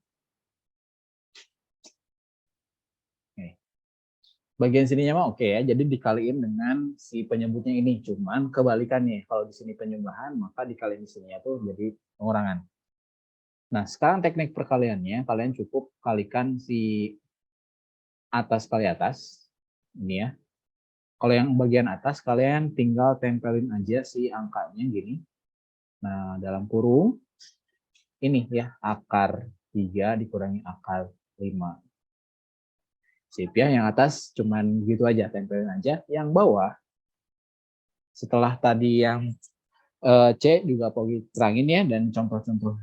Bagian sininya mah oke ya. Jadi dikaliin dengan si penyebutnya ini. Cuman kebalikannya. Kalau di sini penjumlahan, maka dikaliin di sini tuh jadi pengurangan. Nah, sekarang teknik perkaliannya, kalian cukup kalikan si atas kali atas. Ini ya. Kalau yang bagian atas, kalian tinggal tempelin aja si angkanya gini. Nah, dalam kurung, ini ya, akar 3 dikurangi akar 5. Sip ya, yang atas cuman gitu aja, tempelin aja. Yang bawah, setelah tadi yang C juga Pogi terangin ya, dan contoh-contoh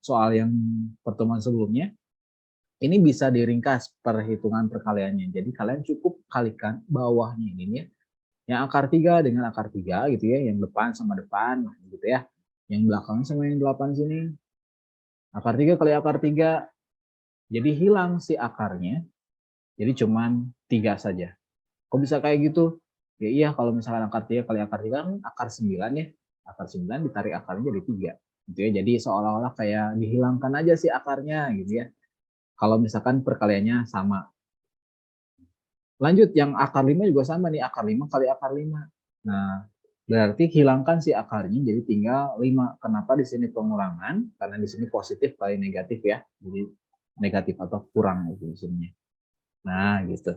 soal yang pertemuan sebelumnya, ini bisa diringkas perhitungan perkaliannya. Jadi kalian cukup kalikan bawahnya ini ya, yang akar 3 dengan akar 3 gitu ya, yang depan sama depan gitu ya, yang belakang sama yang 8 sini. Akar 3 kali akar 3, jadi hilang si akarnya, jadi cuman 3 saja. Kok bisa kayak gitu? Ya iya, kalau misalkan akar 3 kali akar 3 kan akar 9 ya. Akar 9 ditarik akarnya jadi 3. Gitu ya. Jadi seolah-olah kayak dihilangkan aja si akarnya gitu ya. Kalau misalkan perkaliannya sama. Lanjut, yang akar 5 juga sama nih. Akar 5 kali akar 5. Nah, berarti hilangkan si akarnya jadi tinggal 5. Kenapa di sini pengurangan? Karena di sini positif kali negatif ya. Jadi negatif atau kurang itu di sini. Nah, gitu.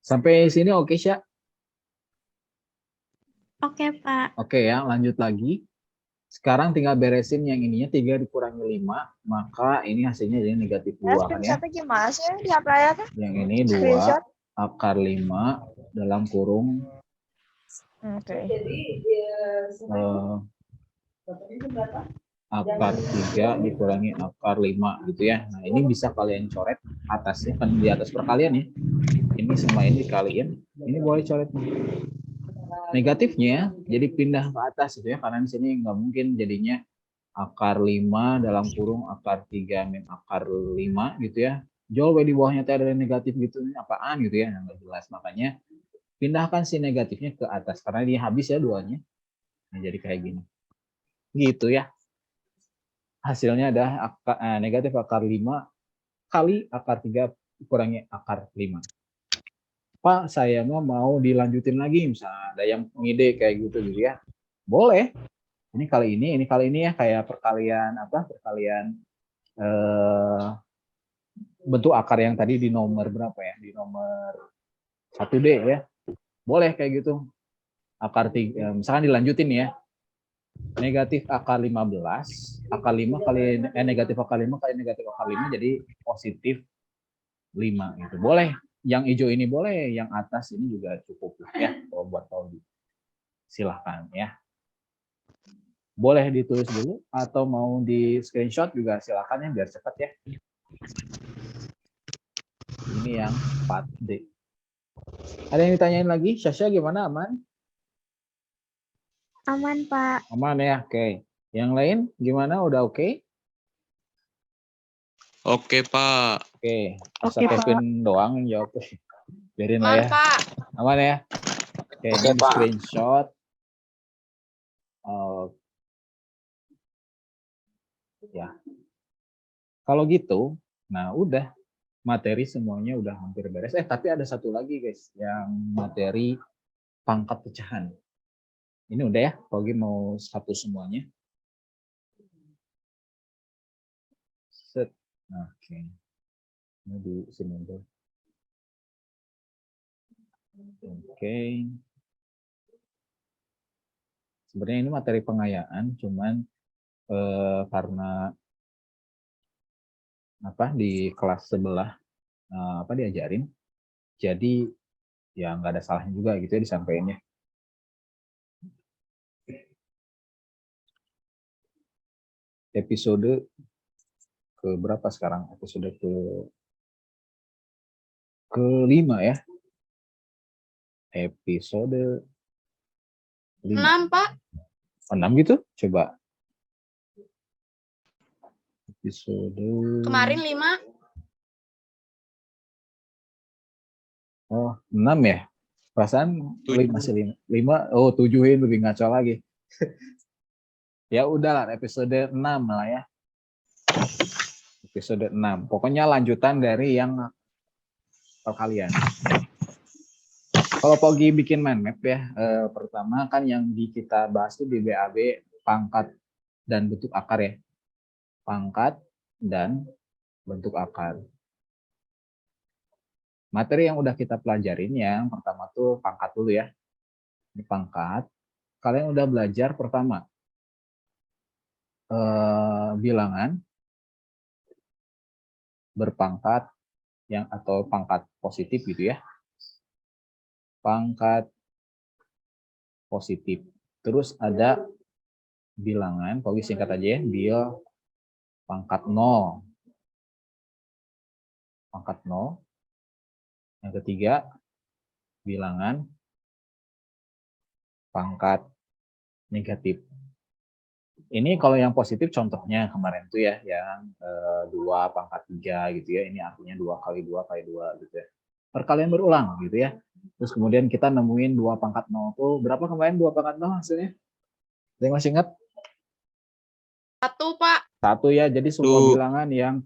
Sampai sini oke, Sya? Oke, Pak. Oke ya, lanjut lagi. Sekarang tinggal beresin yang ininya 3 dikurangi 5, maka ini hasilnya jadi negatif 2 kan ya. Gimana sih di apply? Yang ini 2, Screenshot. akar 5 dalam kurung Oke. akar 3 dikurangi akar 5 gitu ya. Nah, ini bisa kalian coret atasnya kan di atas perkalian ya. Ini sama ini dikaliin, ini boleh coret negatifnya jadi pindah ke atas gitu ya, karena di sini nggak mungkin jadinya akar 5 dalam kurung akar 3 min akar 5 gitu ya. Jauh di bawahnya ada negatif gitu, ini apaan gitu ya, nggak jelas. Makanya pindahkan si negatifnya ke atas karena dia habis ya duanya. Nah, jadi kayak gini. Gitu ya. Hasilnya ada negatif akar 5 kali akar 3 kurangi akar 5. Pak, saya mau dilanjutin lagi, misalnya ada yang ngide kayak gitu ya. Boleh. Ini kali ini ya, kayak perkalian bentuk akar yang tadi di nomor berapa ya? Di nomor 1D ya. Boleh kayak gitu. Akar 3, misalkan dilanjutin ya. Negatif akar 15, akar 5 kali negatif akar 5 kali negatif akar 5 jadi positif 5 gitu. Boleh. Yang hijau ini boleh, yang atas ini juga cukup ya kalau buat tahu. Silahkan ya. Boleh ditulis dulu atau mau di screenshot juga silahkan ya biar cepat ya. Ini yang 4D. Ada yang ditanyain lagi? Syasha gimana, aman? Aman, Pak. Aman ya, oke. Yang lain gimana, udah oke? Oke, Pak. Oke, masa Oke, Kevin doang yang jawab. Biarin lah Aman, ya. Pak. Aman ya? Oke, ini di screenshot. Ya. Kalau gitu, nah udah. Materi semuanya udah hampir beres. Tapi ada satu lagi guys, yang materi pangkat pecahan. Ini udah ya, Pogi mau satu semuanya. Set. Oke. Ini di sini dulu. Oke. Sebenarnya ini materi pengayaan, cuman karena di kelas sebelah diajarin, jadi ya nggak ada salahnya juga gitu ya disampaikannya. Episode ke berapa sekarang? Episode ke-5 ya. Episode 5. 6, Pak. 6 gitu? Coba. Episode Kemarin 5. Oh, 6 ya? Perasaan 5. Oh, 7-in lebih ngaco lagi. Ya udahlah, episode 6 lah ya. Episode 6. Pokoknya lanjutan dari yang perkalian. Kalau Pogi bikin mind map ya, pertama kan yang kita bahas itu di BAB pangkat dan bentuk akar ya. Pangkat dan bentuk akar. Materi yang udah kita pelajarin yang pertama tuh pangkat dulu ya. Ini pangkat. Kalian udah belajar pertama bilangan berpangkat yang atau pangkat positif gitu ya. Pangkat positif. Terus ada bilangan, Pogi singkat aja ya, bil pangkat 0. Pangkat 0. Yang ketiga, bilangan pangkat negatif. Ini kalau yang positif contohnya kemarin tuh ya, yang 2 pangkat 3 gitu ya. Ini artinya 2 kali 2 kali 2 gitu ya. Perkalian berulang gitu ya. Terus kemudian kita nemuin 2 pangkat 0 tuh berapa kemarin 2 pangkat 0 hasilnya? Ada yang masih ingat? 1, Pak. 1 ya. Jadi semua bilangan yang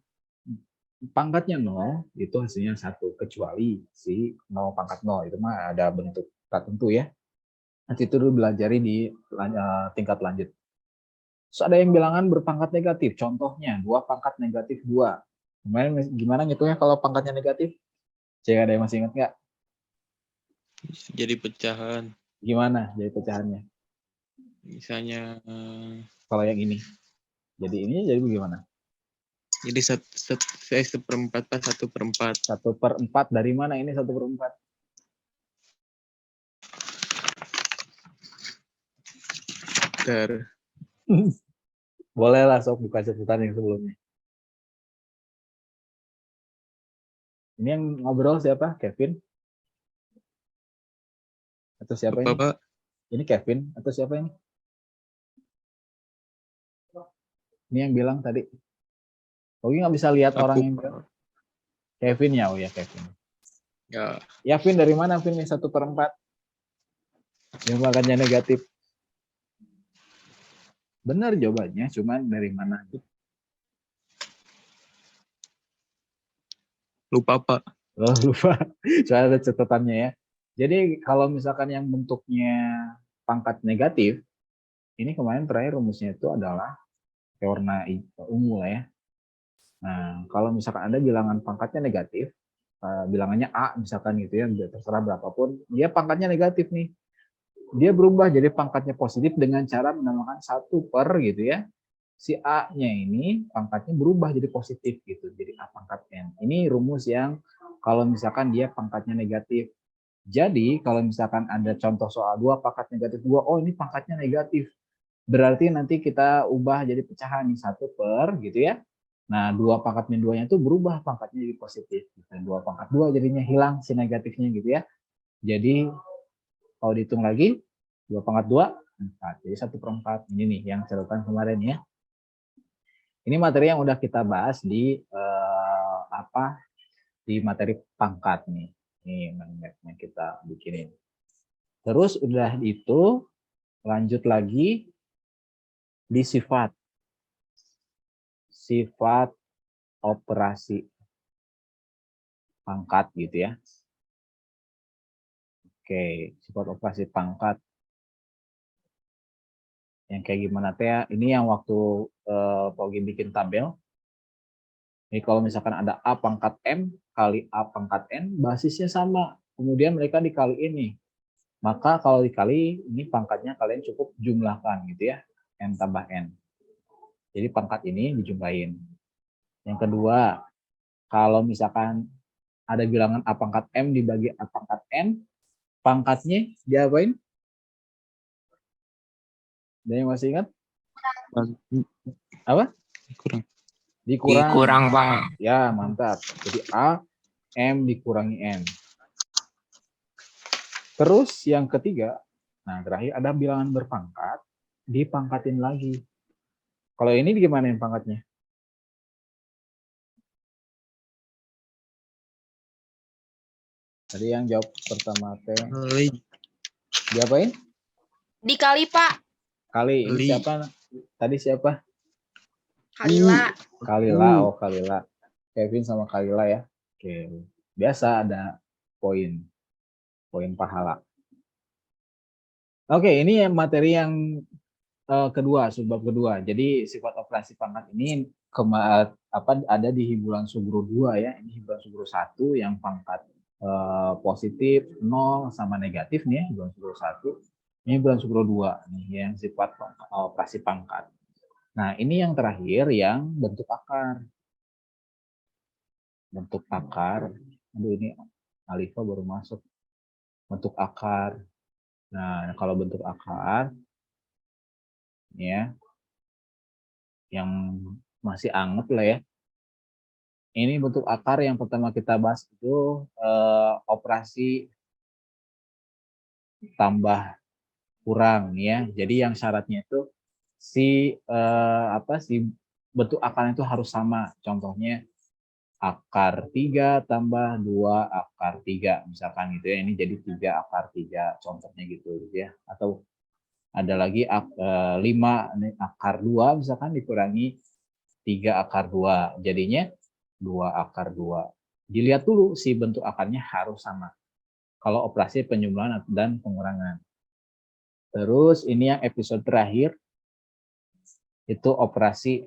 pangkatnya 0 itu hasilnya 1 kecuali si 0 pangkat 0 itu mah ada bentuk tertentu ya. Nanti itu dulu belajari di tingkat lanjut. Terus ada yang bilangan berpangkat negatif. Contohnya 2 pangkat negatif 2. Gimana ngitungnya kalau pangkatnya negatif? Cek ada yang masih ingat nggak? Jadi pecahan. Gimana jadi pecahannya? Misalnya Kalau yang ini. Jadi ini jadi bagaimana? Jadi 1/4 pas 1/4. 1/4 dari mana ini 1/4? Boleh lah, sok buka catatan yang sebelumnya. Ini yang ngobrol siapa? Kevin? Atau siapa Apa, ini? Pak? Ini Kevin atau siapa ini? Ini yang bilang tadi. Oke, nggak bisa lihat orang Aku, yang bilang. Kevin ya, oh ya Kevin. ya, Ya Vin, dari mana Vin? 1/4? Yang makanya negatif. Benar jawabannya, cuman dari mana? lupa, Pak. Oh, lupa. Soalnya ada catatannya ya. Jadi kalau misalkan yang bentuknya pangkat negatif, ini kemarin terakhir rumusnya itu adalah warna ungu lah ya. Nah, kalau misalkan ada bilangan pangkatnya negatif, bilangannya A misalkan gitu ya, terserah berapapun, dia pangkatnya negatif nih. Dia berubah jadi pangkatnya positif dengan cara menambahkan 1 per gitu ya. Si A-nya ini pangkatnya berubah jadi positif gitu, jadi A pangkat N. Ini rumus yang kalau misalkan dia pangkatnya negatif. Jadi kalau misalkan ada contoh soal 2 pangkat negatif 2, oh ini pangkatnya negatif. Berarti nanti kita ubah jadi pecahan nih 1 per gitu ya. Nah 2 pangkat min 2-nya itu berubah pangkatnya jadi positif. Gitu. 2 pangkat 2 jadinya hilang si negatifnya gitu ya. Jadi kalau dihitung lagi 2 pangkat 2, 4. Jadi 1/4. Ini nih yang catatan kemarin ya. Ini materi yang udah kita bahas di di materi pangkat nih. Ini yang kita bikinin. Terus udah itu lanjut lagi di sifat. Sifat operasi pangkat gitu ya. Oke, sifat operasi pangkat. Yang kayak gimana teh ya? Ini yang waktu Pogi bikin tabel. Jadi kalau misalkan ada A pangkat M kali A pangkat N, basisnya sama. Kemudian mereka dikali ini. Maka kalau dikali, ini pangkatnya kalian cukup jumlahkan gitu ya. N tambah N. Jadi pangkat ini dijumlahin. Yang kedua, kalau misalkan ada bilangan A pangkat M dibagi A pangkat N, pangkatnya diapain? Ada yang masih ingat? Apa? Kurang. Dikurang. Pak. Ya, mantap. Jadi A, M dikurangi N. Terus yang ketiga, nah terakhir ada bilangan berpangkat, dipangkatin lagi. Kalau ini gimana pangkatnya? Tadi yang jawab pertama teh diapain? Dikali, Pak. Kali. Ini Kali. siapa? Tadi siapa? Kalila. Kalila. Oh, Kalila. Kevin sama Kalila ya. Oke. Biasa ada poin pahala. Oke, ini materi yang kedua, subbab kedua. Jadi sifat operasi pangkat ini ada di Hiburan Sugro 2 ya. Ini Hiburan Sugro 1 yang pangkat positif 0 sama negatif nih ya, Hiburan Sugro 1. Ini Hiburan Sugro 2 nih yang sifat operasi pangkat. Nah, ini yang terakhir yang bentuk akar. Bentuk akar. Aduh, ini Alifa baru masuk. Bentuk akar. Nah, kalau bentuk akar ya yang masih anget lah ya. Ini bentuk akar yang pertama kita bahas itu operasi tambah kurang ya. Jadi yang syaratnya itu si bentuk akarnya itu harus sama. Contohnya akar 3 tambah 2 akar 3 misalkan gitu ya. Ini jadi 3 akar 3 contohnya gitu ya. Atau ada lagi 5 akar 2 misalkan dikurangi 3 akar 2. Jadinya 2 akar 2. Dilihat dulu si bentuk akarnya harus sama. Kalau operasi penjumlahan dan pengurangan. Terus ini yang episode terakhir itu operasi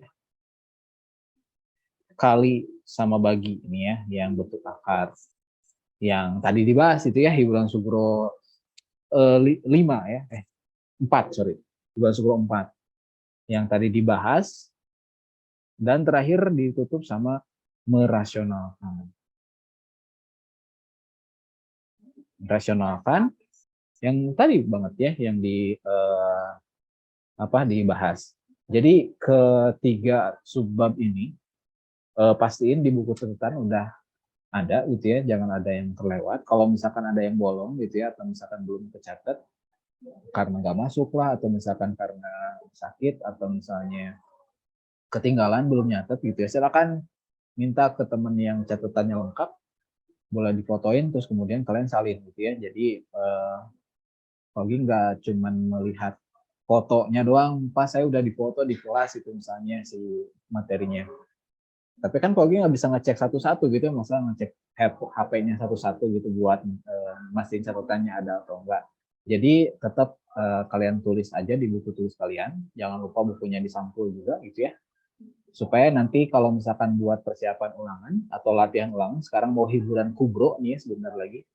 kali sama bagi ini ya yang bentuk akar. Yang tadi dibahas itu ya Hiburan Sugro 5 ya. 4 sorry. Hiburan Sugro 4. Yang tadi dibahas Dan terakhir ditutup sama merasionalkan. Rasionalkan yang tadi banget ya, yang dibahas. Jadi ketiga subbab ini pastiin di buku catatan udah ada gitu ya, jangan ada yang terlewat. Kalau misalkan ada yang bolong gitu ya, atau misalkan belum tercatat karena nggak masuk lah, atau misalkan karena sakit, atau misalnya ketinggalan belum nyatet gitu ya, silakan minta ke teman yang catatannya lengkap, boleh difotoin terus kemudian kalian salin gitu ya. Jadi Pogi nggak cuman melihat fotonya doang, pas saya udah difoto di kelas itu misalnya si materinya. Tapi kan Pogi nggak bisa ngecek satu-satu gitu, masalah ngecek HP-nya satu-satu gitu buat mastiin catatannya ada atau enggak. Jadi tetap kalian tulis aja di buku tulis kalian, jangan lupa bukunya disampul juga gitu ya. Supaya nanti kalau misalkan buat persiapan ulangan atau latihan ulangan, sekarang mau hiburan kubro nih ya sebentar lagi.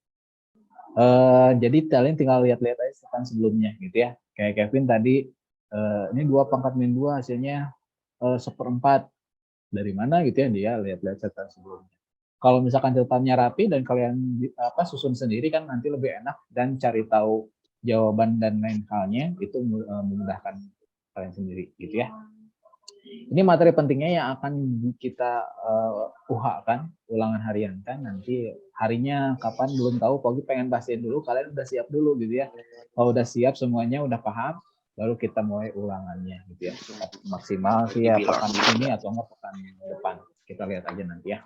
Jadi kalian tinggal lihat-lihat aja catatan sebelumnya gitu ya. Kayak Kevin tadi, ini 2 pangkat min 2 hasilnya 1/4. Dari mana gitu ya, dia lihat-lihat catatan sebelumnya. Kalau misalkan catatannya rapi dan kalian susun sendiri kan nanti lebih enak, dan cari tahu jawaban dan lain halnya itu memudahkan kalian sendiri gitu ya. Ini materi pentingnya yang akan kita uhakan, ulangan harian kan, nanti harinya kapan belum tahu. Pogi pengen pastiin dulu kalian udah siap dulu gitu ya. Kalau udah siap semuanya udah paham, baru kita mulai ulangannya gitu ya. Maksimal sih ya pekan ini atau enggak pekan depan. Kita lihat aja nanti ya.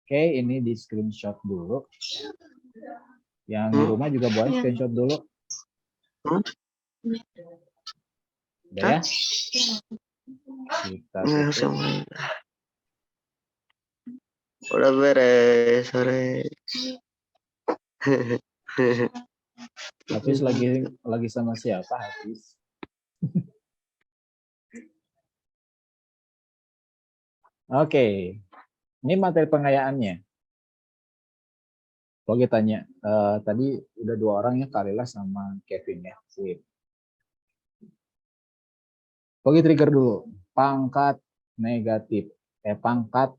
Oke, ini di screenshot dulu. Yang di rumah juga boleh screenshot dulu. Udah ya? Kita tutup. Udah beres sore. Hafiz lagi sama siapa, Hafiz? Oke, ini materi pengayaannya. Kalau kita tanya, tadi udah 2 orang ya, Kalila sama Kevin ya. Sip. Oke, trigger dulu. Pangkat negatif. Pangkat,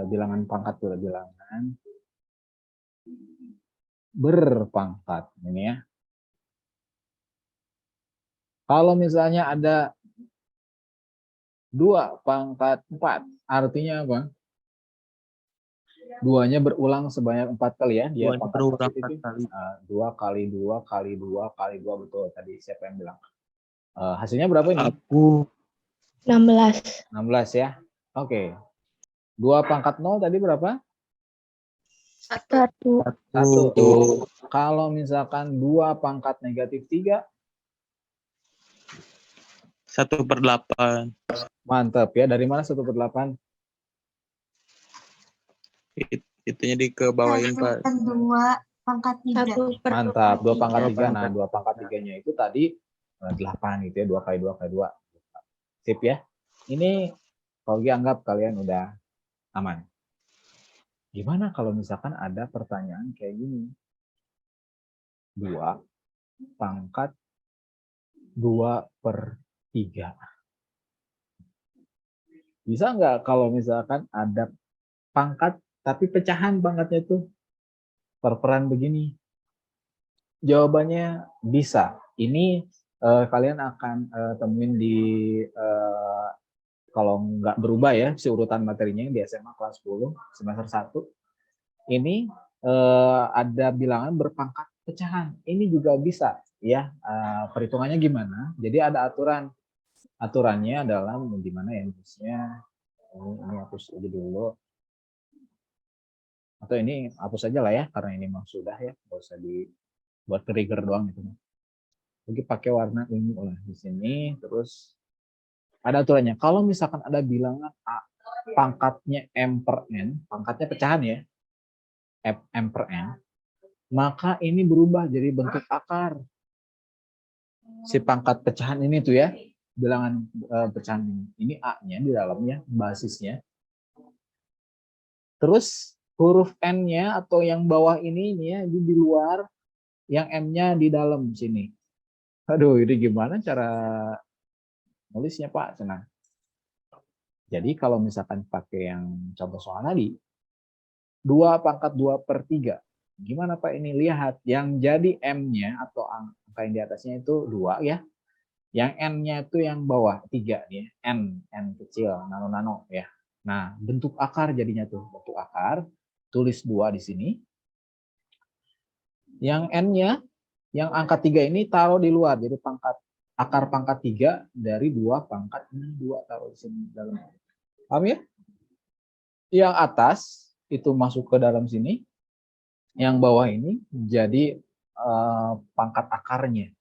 bilangan pangkat dulu, bilangan berpangkat. Ini ya. Kalau misalnya ada 2 pangkat 4, artinya apa? 2-nya berulang sebanyak 4 kali ya. Dia pangkat berulang positif. 4 kali. 2 kali 2 kali 2 kali 2, betul. Tadi siapa yang bilang? Hasilnya berapa ini? Aku 16. 16 ya. Oke. 2 pangkat 0 tadi berapa? 1. 1. Kalau misalkan 2 pangkat negatif 3, 1/8. mantap ya. Dari mana 1/8? Itunya di ke bawain Pak. 2 pangkat 3. Mantap, 2 pangkat 3. Nah, 2 pangkat 3-nya itu tadi 8 gitu ya, 2 kali 2 kali 2. Sip ya. Ini Pogi anggap kalian udah aman. Gimana kalau misalkan ada pertanyaan kayak gini? 2 pangkat 2/3. Bisa nggak kalau misalkan ada pangkat tapi pecahan pangkatnya itu perperan begini? Jawabannya bisa. Ini kalian akan temuin di kalau nggak berubah ya si urutan materinya di SMA kelas 10 semester 1. Ini ada bilangan berpangkat pecahan. Ini juga bisa ya. Perhitungannya gimana? Jadi ada aturannya adalah gimana ya, misalnya ini hapus aja dulu. Atau ini hapus aja lah ya, karena ini memang sudah ya, nggak usah dibuat trigger doang gitu. Jadi pakai warna ungu lah di sini, terus ada aturannya. Kalau misalkan ada bilangan A, pangkatnya M per N, pangkatnya pecahan ya, M per N, maka ini berubah jadi bentuk akar. Si pangkat pecahan ini tuh ya, bilangan pecahan ini A-nya di dalamnya, basisnya. Terus huruf N-nya atau yang bawah ini ya di luar, yang M-nya di dalam sini. Aduh, ini gimana cara nulisnya Pak? Senang. Jadi kalau misalkan pakai yang contoh soal tadi, 2 pangkat 2 per 3. Gimana Pak ini? Lihat, yang jadi M-nya atau angka yang di atasnya itu 2 ya. Yang N-nya itu yang bawah 3 nih, N kecil, nano-nano ya. Nah, bentuk akar jadinya tuh, bentuk akar, tulis 2 di sini. Yang N-nya, yang angka 3 ini taruh di luar, jadi akar pangkat 3 dari 2 pangkat ini 2 taruh di sini dalam. Paham ya? Yang atas itu masuk ke dalam sini, yang bawah ini jadi pangkat akarnya.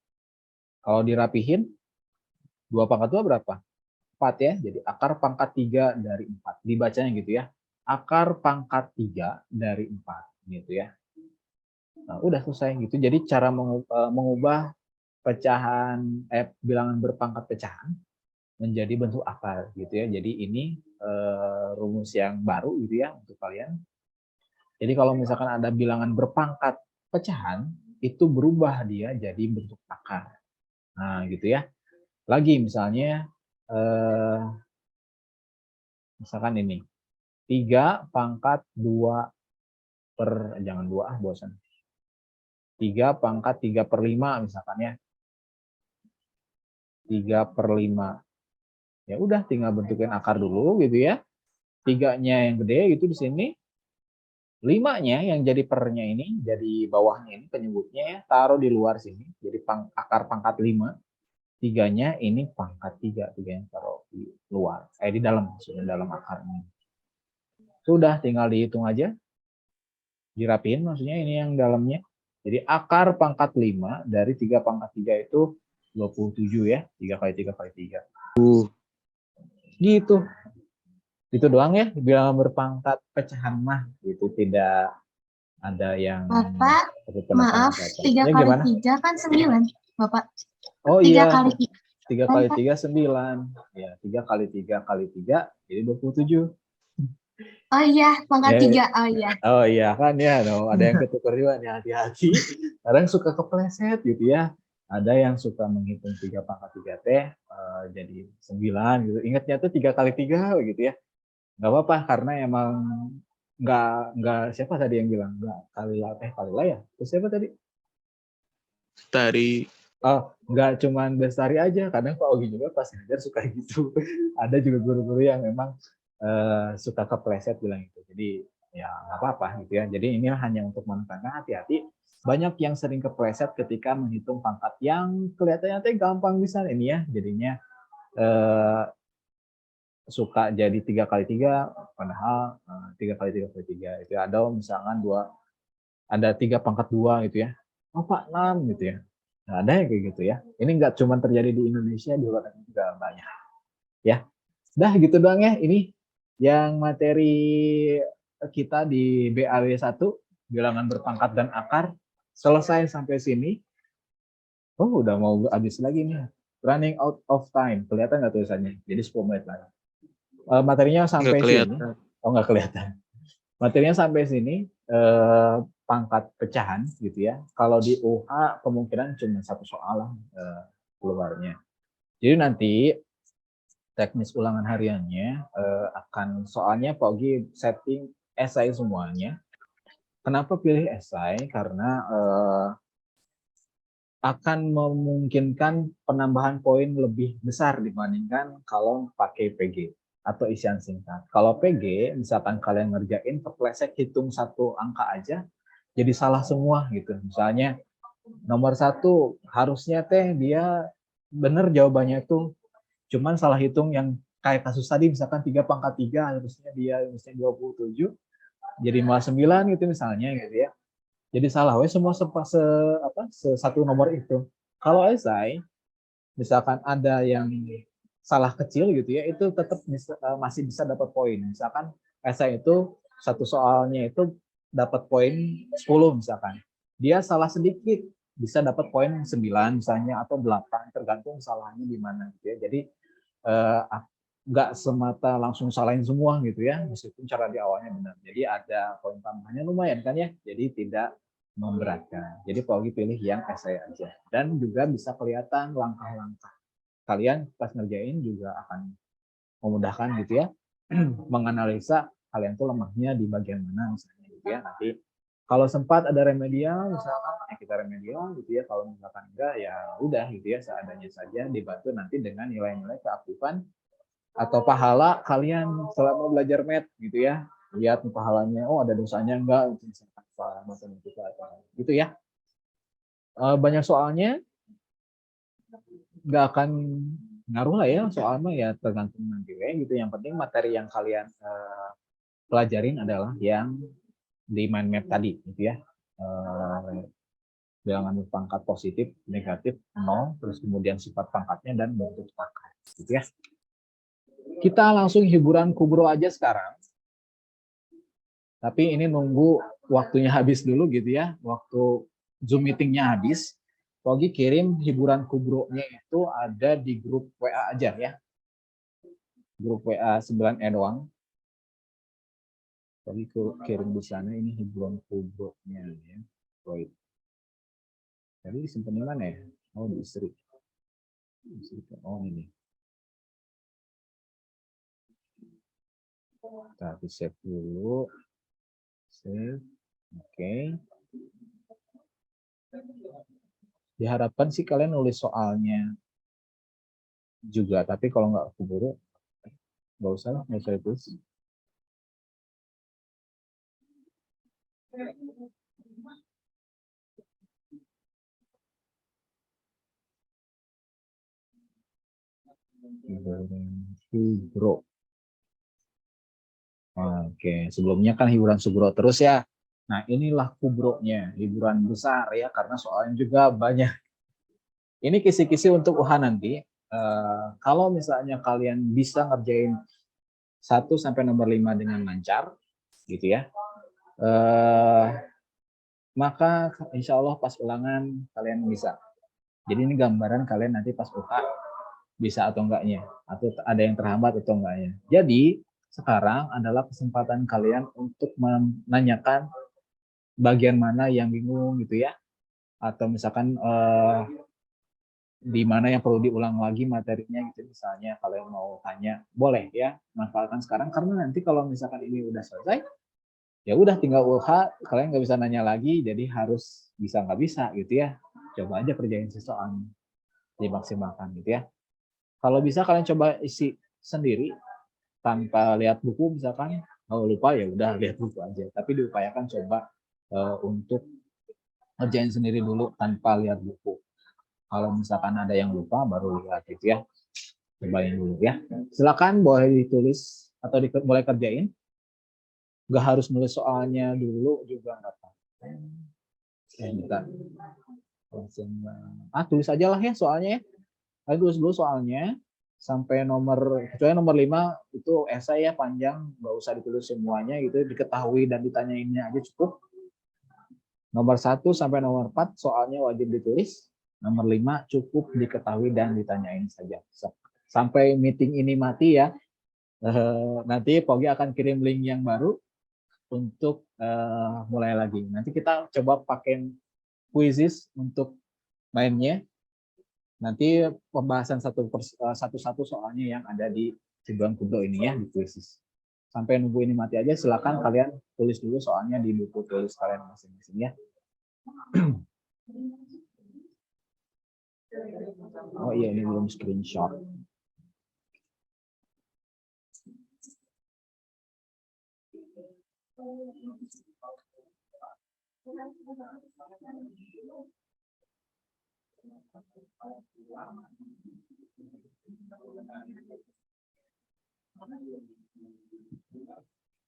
Kalau dirapihin, 2 pangkat 2 berapa? 4 ya, jadi akar pangkat 3 dari 4. Dibacanya gitu ya, akar pangkat 3 dari 4 gitu ya. Nah, udah selesai gitu. Jadi cara mengubah pecahan bilangan berpangkat pecahan menjadi bentuk akar gitu ya. Jadi ini rumus yang baru gitu ya untuk kalian. Jadi kalau misalkan ada bilangan berpangkat pecahan, itu berubah dia jadi bentuk akar. Nah, gitu ya. Lagi misalnya, misalkan ini, 3 pangkat 2 per, jangan 2 bosan. 3 pangkat 3 per 5 misalkan ya. 3 per 5. Ya udah tinggal bentukin akar dulu gitu ya. 3-nya yang gede gitu di sini. 5-nya yang jadi pernya ini, jadi bawahnya ini penyebutnya ya, taruh di luar sini. Jadi akar pangkat 5. 3-nya ini pangkat 3. 3-nya taruh di luar. Di dalam, maksudnya dalam akarnya. Sudah tinggal dihitung aja. Dirapiin maksudnya ini yang dalamnya. Jadi akar pangkat 5 dari 3 pangkat 3 itu 27 ya. 3 kali 3 kali 3. Gitu. Itu doang ya, bilangan berpangkat pecahan mah. Gitu, tidak ada yang... Bapak, maaf, 3 ya, kali gimana? 3 kan 9, Bapak. Oh 3 iya, kali 3 kali 3 9. Ya, 3 kali 3 kali 3 jadi 27. Oh iya, pangkat 3. Oh iya. Oh iya kan ya, no, ada yang ketukar juga nih, hati-hati. Kadang suka kepleset gitu ya. Ada yang suka menghitung 3 pangkat 3 teh jadi 9 gitu. Ingatnya tuh 3 kali 3 gitu ya. Nggak apa-apa karena emang nggak siapa tadi yang bilang nggak kali lah ya. Terus siapa tadi? Tari. Oh, nggak cuman Bestari aja. Kadang Pak Ogi juga pas ngajar suka gitu. Ada juga guru-guru yang memang suka kepleset bilang itu. Jadi ya nggak apa-apa gitu ya. Jadi ini hanya untuk menekankan hati-hati. Banyak yang sering kepleset ketika menghitung pangkat yang kelihatannya gampang bisa ini ya. Jadinya suka jadi 3 kali 3 padahal 3 kali 3 kali 3 itu ada misalkan ada 3 pangkat 2 gitu ya. Oh Pak 6 gitu ya. Nah, ada yang kayak gitu ya. Ini nggak cuma terjadi di Indonesia, di luar negeri juga banyak. Ya, dah gitu doang ya. Ini yang materi kita di BAW 1, bilangan berpangkat dan akar. Selesai sampai sini. Oh, udah mau habis lagi nih. Running out of time. Kelihatan nggak tulisannya? Jadi 10 menit lagi. Materinya sampai sini. Oh, nggak kelihatan. Materinya sampai sini. Pangkat pecahan gitu ya. Kalau di UH kemungkinan cuma 1 soal lah keluarnya. Jadi nanti teknis ulangan hariannya akan soalnya Pak Ogi setting esai semuanya. Kenapa pilih esai? Karena akan memungkinkan penambahan poin lebih besar dibandingkan kalau pakai PG atau isian singkat. Kalau PG, misalkan kalian ngerjain kepleset hitung 1 angka aja, jadi salah semua gitu. Misalnya nomor 1 harusnya teh dia bener jawabannya itu, cuman salah hitung yang kayak kasus tadi misalkan 3 pangkat 3 harusnya dia misalnya 27, jadi malah 9 gitu misalnya gitu ya. Jadi salah semua satu nomor itu. Kalau esai misalkan ada yang salah kecil gitu ya, itu tetap masih bisa dapat poin. Misalkan esai itu 1 soalnya itu dapat poin 10 misalkan. Dia salah sedikit bisa dapat poin 9 misalnya atau 8 tergantung salahnya di mana gitu ya. Jadi nggak semata langsung salahin semua gitu ya, meskipun cara di awalnya benar. Jadi ada poin tambahannya lumayan kan ya. Jadi tidak memberatkan. Jadi Pak Ogi pilih yang esai aja. Dan juga bisa kelihatan langkah-langkah. Kalian pas ngerjain juga akan memudahkan gitu ya. menganalisa kalian tuh lemahnya di bagian mana misalnya gitu ya. Nanti kalau sempat ada remedial misalkan kita remedial gitu ya, kalau misalkan enggak ya udah gitu ya, seadanya saja, dibantu nanti dengan nilai-nilai keaktifan atau pahala kalian selama belajar math gitu ya. Lihat nih pahalanya, oh ada dosanya enggak misalkan matematika gitu ya. Banyak soalnya nggak akan ngaruh lah ya, soalnya ya tergantung nanti gitu. Yang penting materi yang kalian pelajarin adalah yang di mind map tadi gitu ya. Bilangan pangkat positif, negatif, 0, terus kemudian sifat pangkatnya dan bentuk pangkat gitu ya. Kita langsung hiburan kubro aja sekarang. Tapi ini nunggu waktunya habis dulu gitu ya. Waktu Zoom meetingnya habis, Pogi kirim hiburan kubronya itu ada di grup WA aja ya. Grup WA 9E doang. Pogi kirim di sana ini hiburan kubronya ya. Wait. Jadi disimpan di mana ya? Oh, di istri. Oh, ini. Kita save dulu. Save. Oke. Diharapkan sih kalian nulis soalnya juga, tapi kalau nggak keburu, nggak usah tulis. Subro. Oke, sebelumnya kan hiburan subro terus ya. Nah, inilah kubronya, hiburan besar ya, karena soalnya juga banyak. Ini kisi-kisi untuk UHA nanti. Kalau misalnya kalian bisa ngerjain 1 sampai nomor 5 dengan lancar, gitu ya, maka insya Allah pas ulangan kalian bisa. Jadi ini gambaran kalian nanti pas UHA bisa atau enggaknya, atau ada yang terhambat atau enggaknya. Jadi sekarang adalah kesempatan kalian untuk menanyakan bagian mana yang bingung gitu ya, atau misalkan di mana yang perlu diulang lagi materinya gitu, misalnya kalau yang mau tanya boleh ya, manfaatkan sekarang, karena nanti kalau misalkan ini udah selesai ya udah tinggal UH, kalian nggak bisa nanya lagi, jadi harus bisa nggak bisa gitu ya. Coba aja kerjain soalnya, dimaksimalkan gitu ya. Kalau bisa kalian coba isi sendiri tanpa lihat buku misalkan. Kalau lupa ya udah lihat buku aja, tapi diupayakan coba untuk ngerjain sendiri dulu tanpa lihat buku. Kalau misalkan ada yang lupa baru lihat gitu ya. Cobain dulu ya. Silakan boleh ditulis atau boleh kerjain. Nggak harus nulis soalnya dulu juga nggak apa-apa. Tulis aja lah ya soalnya ya. Kalian tulis dulu soalnya sampai kecuali nomor 5 itu esai ya, panjang, nggak usah ditulis semuanya gitu, diketahui dan ditanyainnya aja cukup. Nomor 1 sampai nomor 4 soalnya wajib ditulis. Nomor 5 cukup diketahui dan ditanyain saja. Sampai meeting ini mati ya. Nanti Pogi akan kirim link yang baru untuk mulai lagi. Nanti kita coba pakai quizzes untuk mainnya. Nanti pembahasan satu-satu soalnya yang ada di Hiburan Kubro ini ya, di quizzes. Sampai nunggu ini mati aja, silakan kalian tulis dulu soalnya di buku tulis kalian masing-masing ya. Oh iya, ini belum screenshot.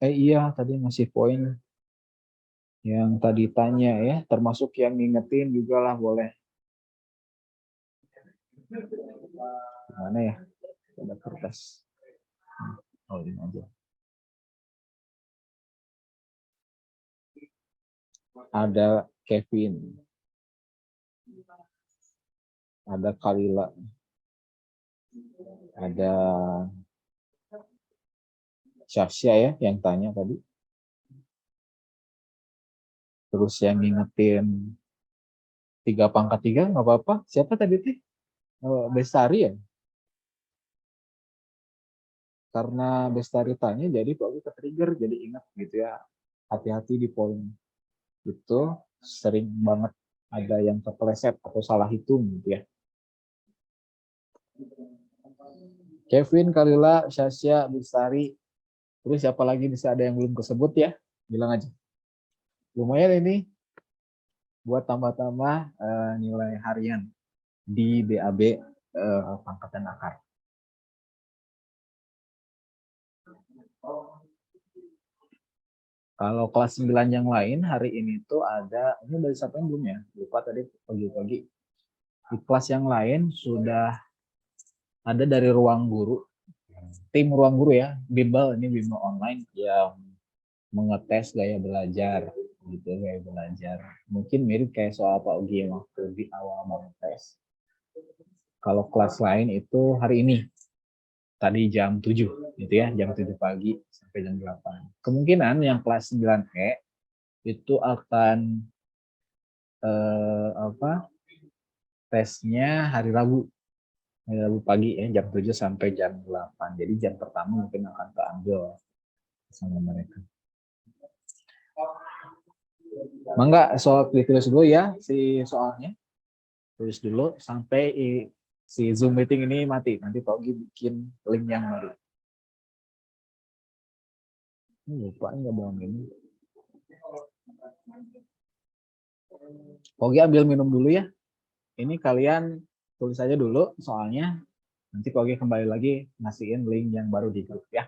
Iya, tadi ngasih poin yang tadi tanya ya, termasuk yang ngingetin juga lah boleh. Mana ya? Ada kertas. Oh, ini aja. Ada Kevin. Ada Kalila. Ada Syafsya ya yang tanya tadi. Terus yang ngingetin 3 pangkat 3 nggak apa-apa. Siapa tadi tuh? Bestari ya? karena Bestari tanya, jadi Pak Ogi ke-trigger, jadi ingat gitu ya, hati-hati di poin itu, sering banget ada yang kepleset atau salah hitung gitu ya. Kevin, Kalila, Syasya, Bestari, terus siapa lagi bisa ada yang belum kesebut ya, bilang aja. Lumayan ini buat tambah-tambah nilai harian di BAB pangkat dan akar. Kalau kelas 9 yang lain hari ini tuh ada, ini dari siapa yang belum ya? Lupa tadi pagi-pagi. Di kelas yang lain sudah ada dari ruang guru, tim ruang guru ya, bimbel, ini bimbel online yang mengetes gaya belajar, gitu gaya belajar. Mungkin mirip kayak soal Pak Ugi waktu di awal mau tes. Kalau kelas lain itu hari ini, tadi jam 7 gitu ya, jam 7 pagi sampai jam 8. Kemungkinan yang kelas 9E itu akan tesnya hari Rabu pagi ya, jam 7 sampai jam 8. Jadi jam pertama mungkin akan keambil sama mereka. Mangga soal ditulis dulu ya si soalnya. Tulis dulu sampai si Zoom meeting ini mati. Nanti Pak Ogi bikin link yang baru. Lupa nggak bohong ini. Pak Ogi ambil minum dulu ya. Ini kalian tulis aja dulu soalnya. Nanti Pak Ogi kembali lagi ngasihin link yang baru di grup ya.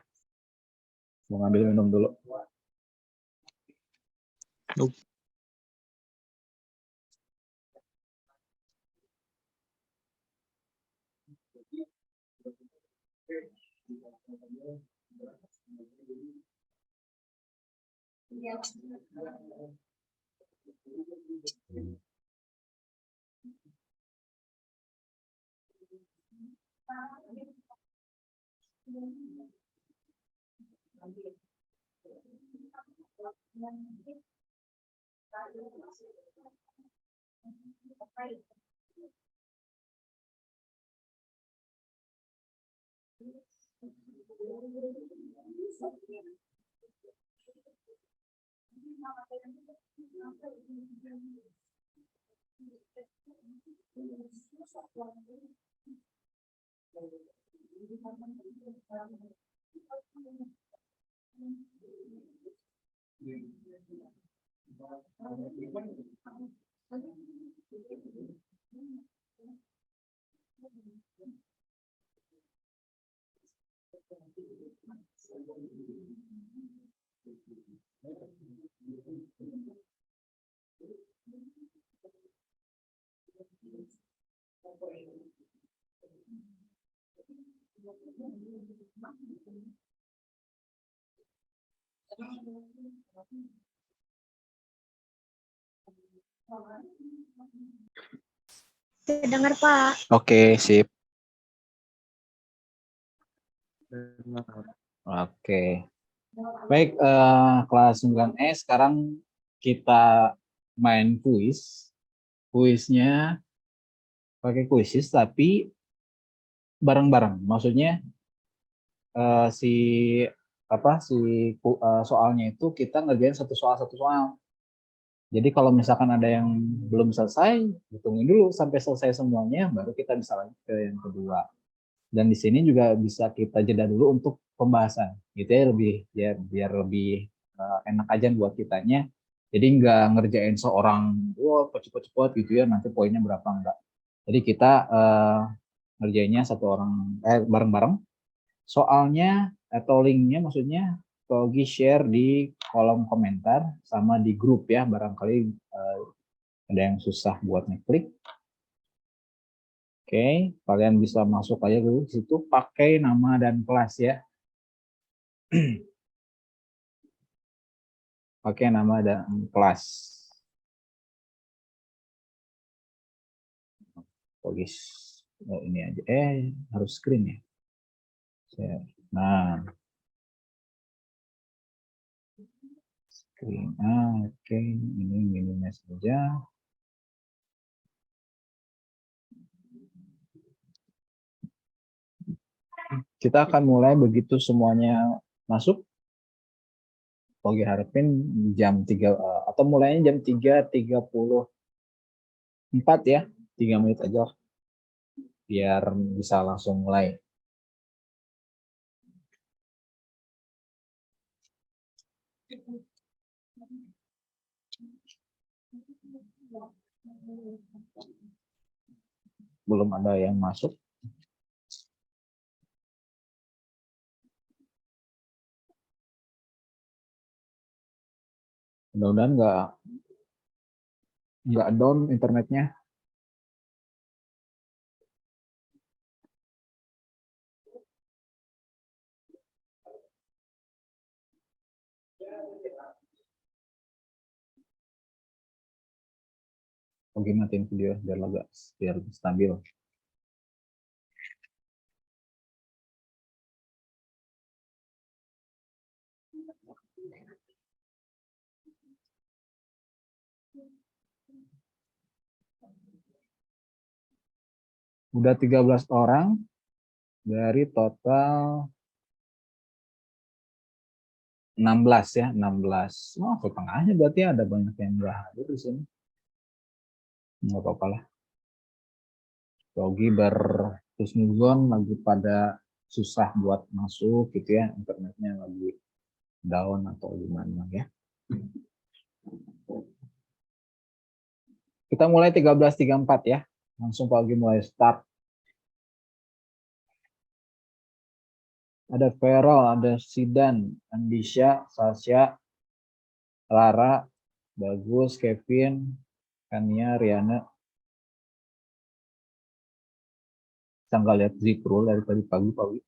Mau ngambil minum dulu. Dengar Pak. Oke, sip. Oke. Baik, kelas 9E sekarang kita main kuis. Kuisnya pakai kuisis tapi bareng-bareng. Maksudnya si soalnya itu kita ngerjain satu soal. Jadi kalau misalkan ada yang belum selesai, hitungin dulu sampai selesai semuanya, baru kita bisa lanjut ke yang kedua. Dan di sini juga bisa kita jeda dulu untuk pembahasan, gitu ya, biar lebih enak aja buat kitanya. Jadi nggak ngerjain seorang, wah cepet-cepet gitu ya, nanti poinnya berapa enggak. Jadi kita ngerjainnya bareng-bareng. Soalnya atau linknya maksudnya Togi share di kolom komentar sama di grup ya, barangkali ada yang susah buat ngeklik. Oke, kalian bisa masuk aja dulu di situ pakai nama dan kelas ya. Pakai nama dan kelas. Oh, ini aja. Harus screen ya. Nah. Screen. Oke. Ini minimnya saja. Kita akan mulai begitu semuanya masuk. Pogi harapin jam 3 atau mulainya jam 3.34 ya. 3 menit aja lah, biar bisa langsung mulai. Belum ada yang masuk. Mudah-mudahan nggak down internetnya. Oke, matiin video biar stabil. Udah 13 orang dari total 16 ya, 16. Oh, setengahnya berarti ada banyak yang enggak hadir di sini. Enggak apa-apa lah. Yogi berhusnuzon lagi pada susah buat masuk gitu ya, internetnya lagi down atau gimana ya. Kita mulai 13.34 ya. Langsung pagi mulai start. Ada Feral, ada Sidan, Andisha, Sasha, Lara, Bagus, Kevin, Kania, Riana. Kita nggak lihat Zikrul dari tadi pagi.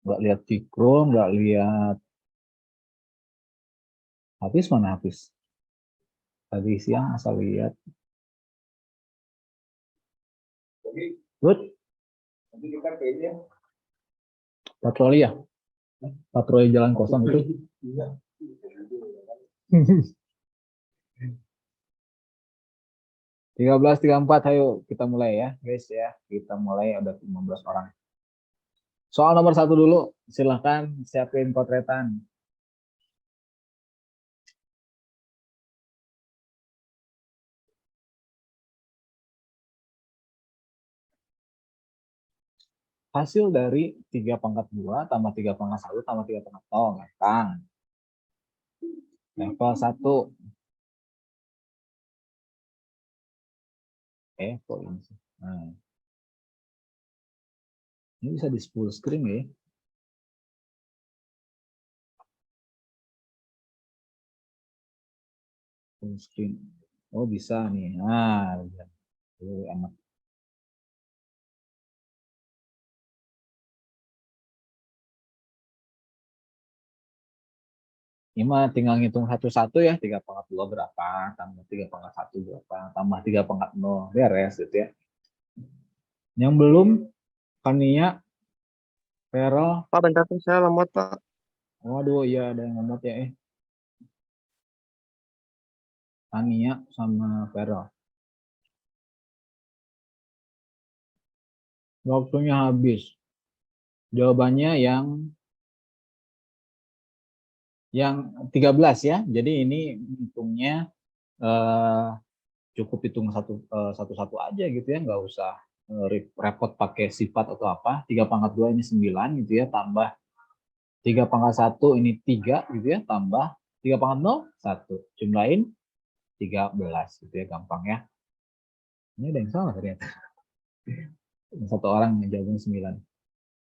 Nggak lihat Zikrul, nggak lihat Hafiz, mana Hafiz? Tadi siang asal lihat. Good. Nanti kita kayaknya patroli ya? Patroli jalan kosong itu. 13.34, ayo kita mulai ya guys ya. Kita mulai, ada 15 orang. Soal nomor 1 dulu, silahkan siapin potretan. Hasil dari 3 pangkat 2 tambah 3 pangkat 1 tambah 3 pangkat 0, gampang. Level 1. Kok ini sih? Nah. Ini bisa di full screen ya. Full screen. Oh, bisa nih. Nah, enak. Ini mah tinggal ngitung satu-satu ya, 3 pangkat 2 berapa, tambah 3 pangkat 1 berapa, tambah 3 pangkat 0, beres gitu ya. Yang belum, Kania, Vero. Pak, bentar saya lemot, Pak. Waduh, iya ada yang ngemot ya. Kania sama Vero. Waktunya habis. Jawabannya yang 13 ya. Jadi ini hitungnya cukup hitung satu-satu aja gitu ya, nggak usah repot pakai sifat atau apa. 3 pangkat 2 ini 9 gitu ya, tambah 3 pangkat 1 ini 3 gitu ya, tambah 3 pangkat 0 1. Jumlahin 13 gitu ya, gampang ya. Ini ada yang salah ternyata. Satu orang yang jawabnya 9.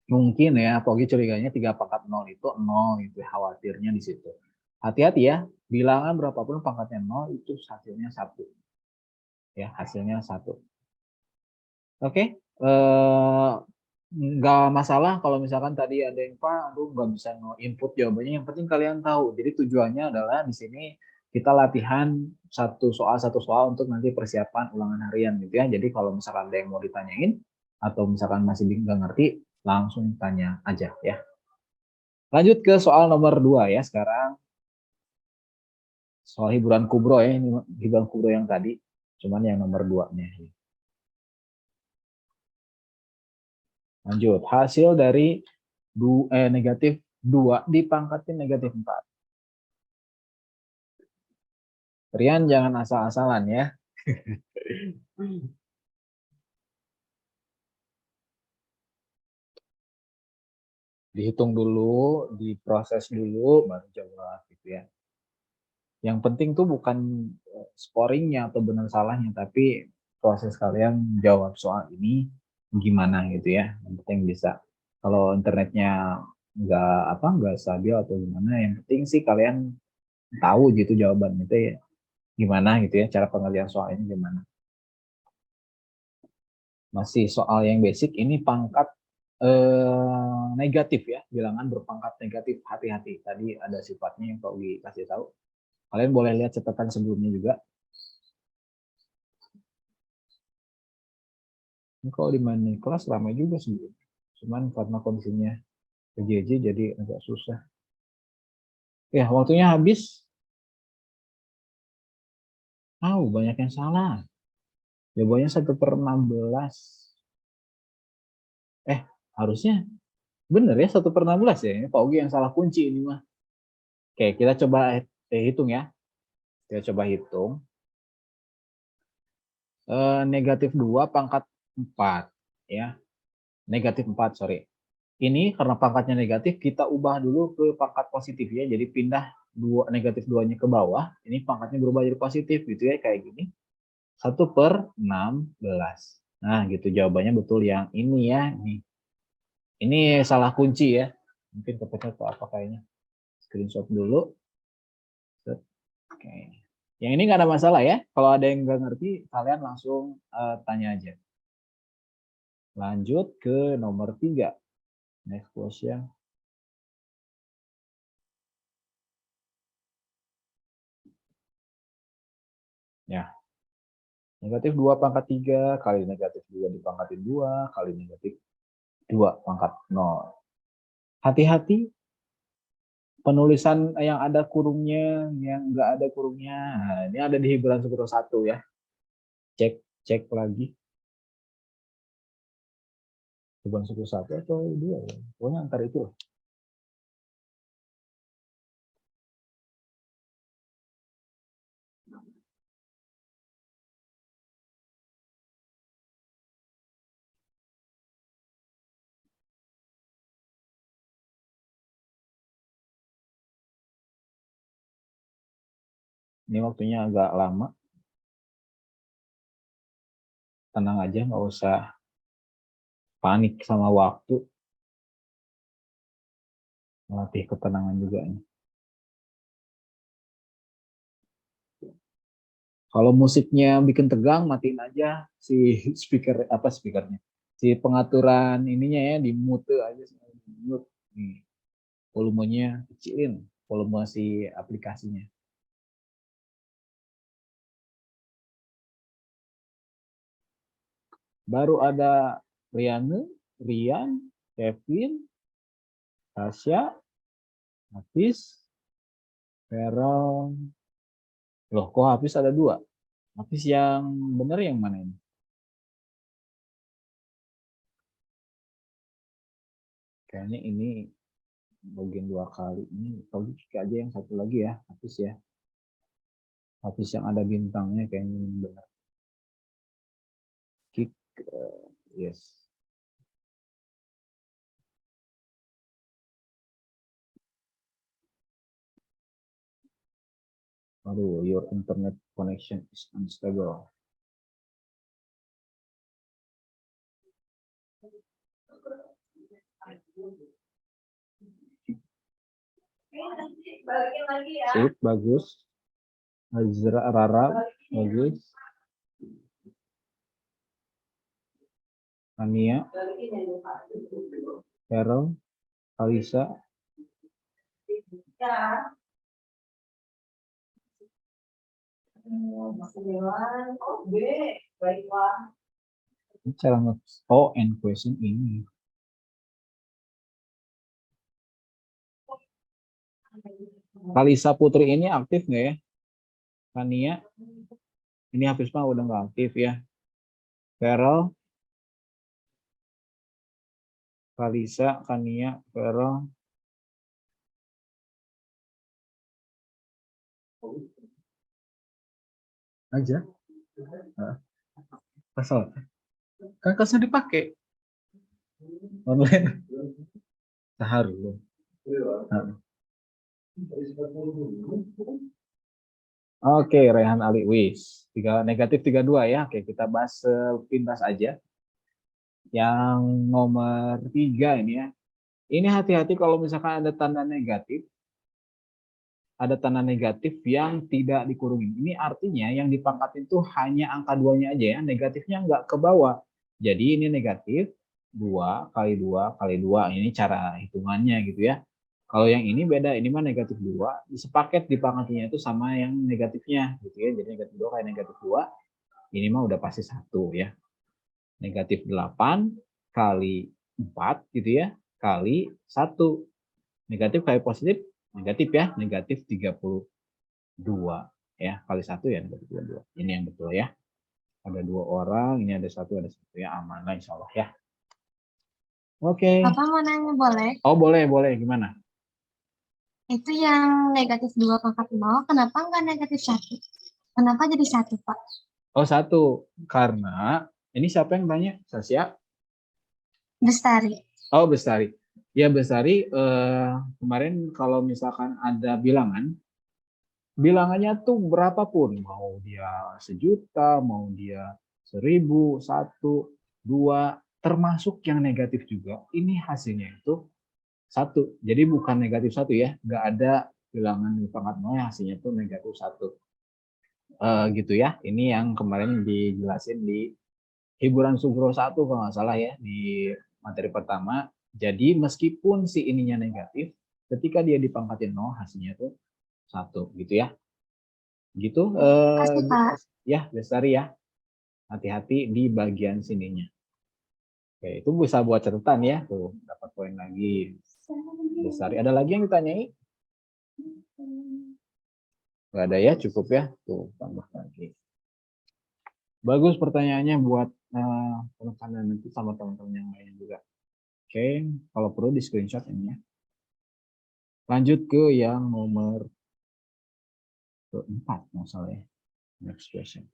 Mungkin ya, Pogi curiganya 3 pangkat 0 itu 0 gitu, khawatirnya di situ. Hati-hati ya, bilangan berapapun pangkatnya 0 itu hasilnya 1. Ya, hasilnya 1. Oke, nggak masalah kalau misalkan tadi ada yang Pak, aduh nggak bisa input jawabannya. Yang penting kalian tahu. Jadi tujuannya adalah di sini kita latihan satu soal untuk nanti persiapan ulangan harian gitu ya. Jadi kalau misalkan ada yang mau ditanyain atau misalkan masih nggak ngerti, langsung tanya aja ya. Lanjut ke soal nomor 2 ya sekarang. Soal hiburan kubro ya, ini hiburan kubro yang tadi, cuman yang nomor 2-nya. Lanjut. Hasil dari negatif 2 dipangkatin negatif 4. Rian jangan asal-asalan ya. Dihitung dulu, diproses dulu, baru jawab gitu ya. Yang penting tuh bukan scoringnya atau benar salahnya, tapi proses kalian jawab soal ini gimana gitu ya. Yang penting bisa. Kalau internetnya nggak stabil atau gimana, yang penting sih kalian tahu gitu jawaban itu ya gimana gitu ya, cara pengerjaan soal ini gimana. Masih soal yang basic, ini pangkat negatif ya, bilangan berpangkat negatif, hati-hati. Tadi ada sifatnya yang Pak Ugi kasih tahu. Kalian boleh lihat catatan sebelumnya juga. Ini kalau di main kelas ramai juga sebelumnya. Cuman karena kondisinya PJJ jadi agak susah. Ya, waktunya habis. Banyak yang salah. Jawabannya 1/16. Harusnya bener ya 1/16 ya. Ini Pak Ugi yang salah kunci ini mah. Oke, kita coba hitung ya. Kita coba hitung. Negatif 2 pangkat 4 ya. Negatif 4, sorry. Ini karena pangkatnya negatif, kita ubah dulu ke pangkat positif ya. Jadi pindah negatif 2-nya ke bawah. Ini pangkatnya berubah jadi positif gitu ya, kayak gini. 1/16. Nah, gitu jawabannya betul yang ini ya. Ini salah kunci ya. Mungkin kepecah atau apa kayaknya. Screenshot dulu. Oke. Yang ini nggak ada masalah ya. Kalau ada yang nggak ngerti, kalian langsung tanya aja. Lanjut ke nomor 3. Next question. Ya. Negatif 2 pangkat 3 kali negatif 2 dipangkatin 2 kali negatif 2 pangkat 0. Hati-hati penulisan yang ada kurungnya, yang nggak ada kurungnya. Nah, ini ada di hiburan Sukuro 1 ya. Cek lagi. Hiburan Sukuro 1 atau 2 ya. Pokoknya antar itu. Ini waktunya agak lama. Tenang aja, nggak usah panik sama waktu. Melatih ketenangan juga nih. Kalau musiknya bikin tegang, matiin aja si speakernya. Si pengaturan ininya ya, di mute aja. Mute. Nih, volumenya kecilin, volume si aplikasinya. Baru ada Rian, Kevin, Tasya, Hafiz, Feral. Loh, kok Hafiz ada 2? Hafiz yang benar yang mana ini? Kayaknya ini bagian 2 kali. Ini kalau aja yang satu lagi ya, Hafiz ya. Hafiz yang ada bintangnya kayaknya ini benar. Kick, yes. Aduh, your internet connection is unstable. Sip, bagus. Azra, Rara, bagus. Ania, Carol, Alisa. Cara and question ini. Kalisa Putri ini aktif nggak ya? Kania, ini Hafiz mah udah nggak aktif ya. Carol, Kalisa, Kania, Vero. Aja. Nah, pasal. Kan kasih dipakai. Online. Seharusnya. Nah. Oke, Rehan Ali Wis. Negatif 32 ya. Oke, kita bahas sepintas aja. Yang nomor 3 ini ya. Ini hati-hati kalau misalkan ada tanda negatif. Ada tanda negatif yang tidak dikurungin. Ini artinya yang dipangkatin itu hanya angka 2-nya aja ya. Negatifnya nggak ke bawah. Jadi ini negatif 2 kali 2 kali 2. Ini cara hitungannya gitu ya. Kalau yang ini beda, ini mah negatif 2, sepaket dipangkatnya itu sama yang negatifnya gitu ya. Jadi negatif 2 kali negatif 2, ini mah udah pasti 1 ya. Negatif 8 kali 4 gitu ya, kali 1. Negatif kali positif, negatif ya, negatif 32 ya, kali 1 ya, negatif 32. Ini yang betul ya. Ada 2 orang, ini ada 1 ya, aman lah insya Allah ya. Oke. Bapak mau nanya boleh? Oh boleh, gimana? Itu yang negatif 2 pangkat 0, kenapa nggak negatif 1? Kenapa jadi 1, Pak? Oh 1, karena ini siapa yang tanya? Sasya? Bestari. Oh Bestari. Ya Bestari, kemarin kalau misalkan ada bilangannya tuh berapapun, mau dia 1.000.000, mau dia 1.000, 1, 2, termasuk yang negatif juga, ini hasilnya itu 1. Jadi bukan negatif 1 ya, nggak ada bilangan di pangkat 0 yang hasilnya itu negatif 1. Gitu ya, ini yang kemarin dijelasin di hiburan Sugro 1 kalau nggak salah ya, di materi pertama. Jadi meskipun si ininya negatif, ketika dia dipangkatin 0 hasilnya itu 1 gitu ya. Gitu Kasih, Pak. ya Bestari ya. Hati-hati di bagian sininya. Oke, itu bisa buat catatan ya, tuh dapat poin lagi. Bestari, ada lagi yang ditanyai? Nggak ada ya, cukup ya. Tuh tambah lagi. Bagus pertanyaannya buat penekanan nanti sama teman-teman yang lain juga. Oke, kalau perlu di screenshot ini ya. Lanjut ke yang nomor keempat, masalah ya. Next question.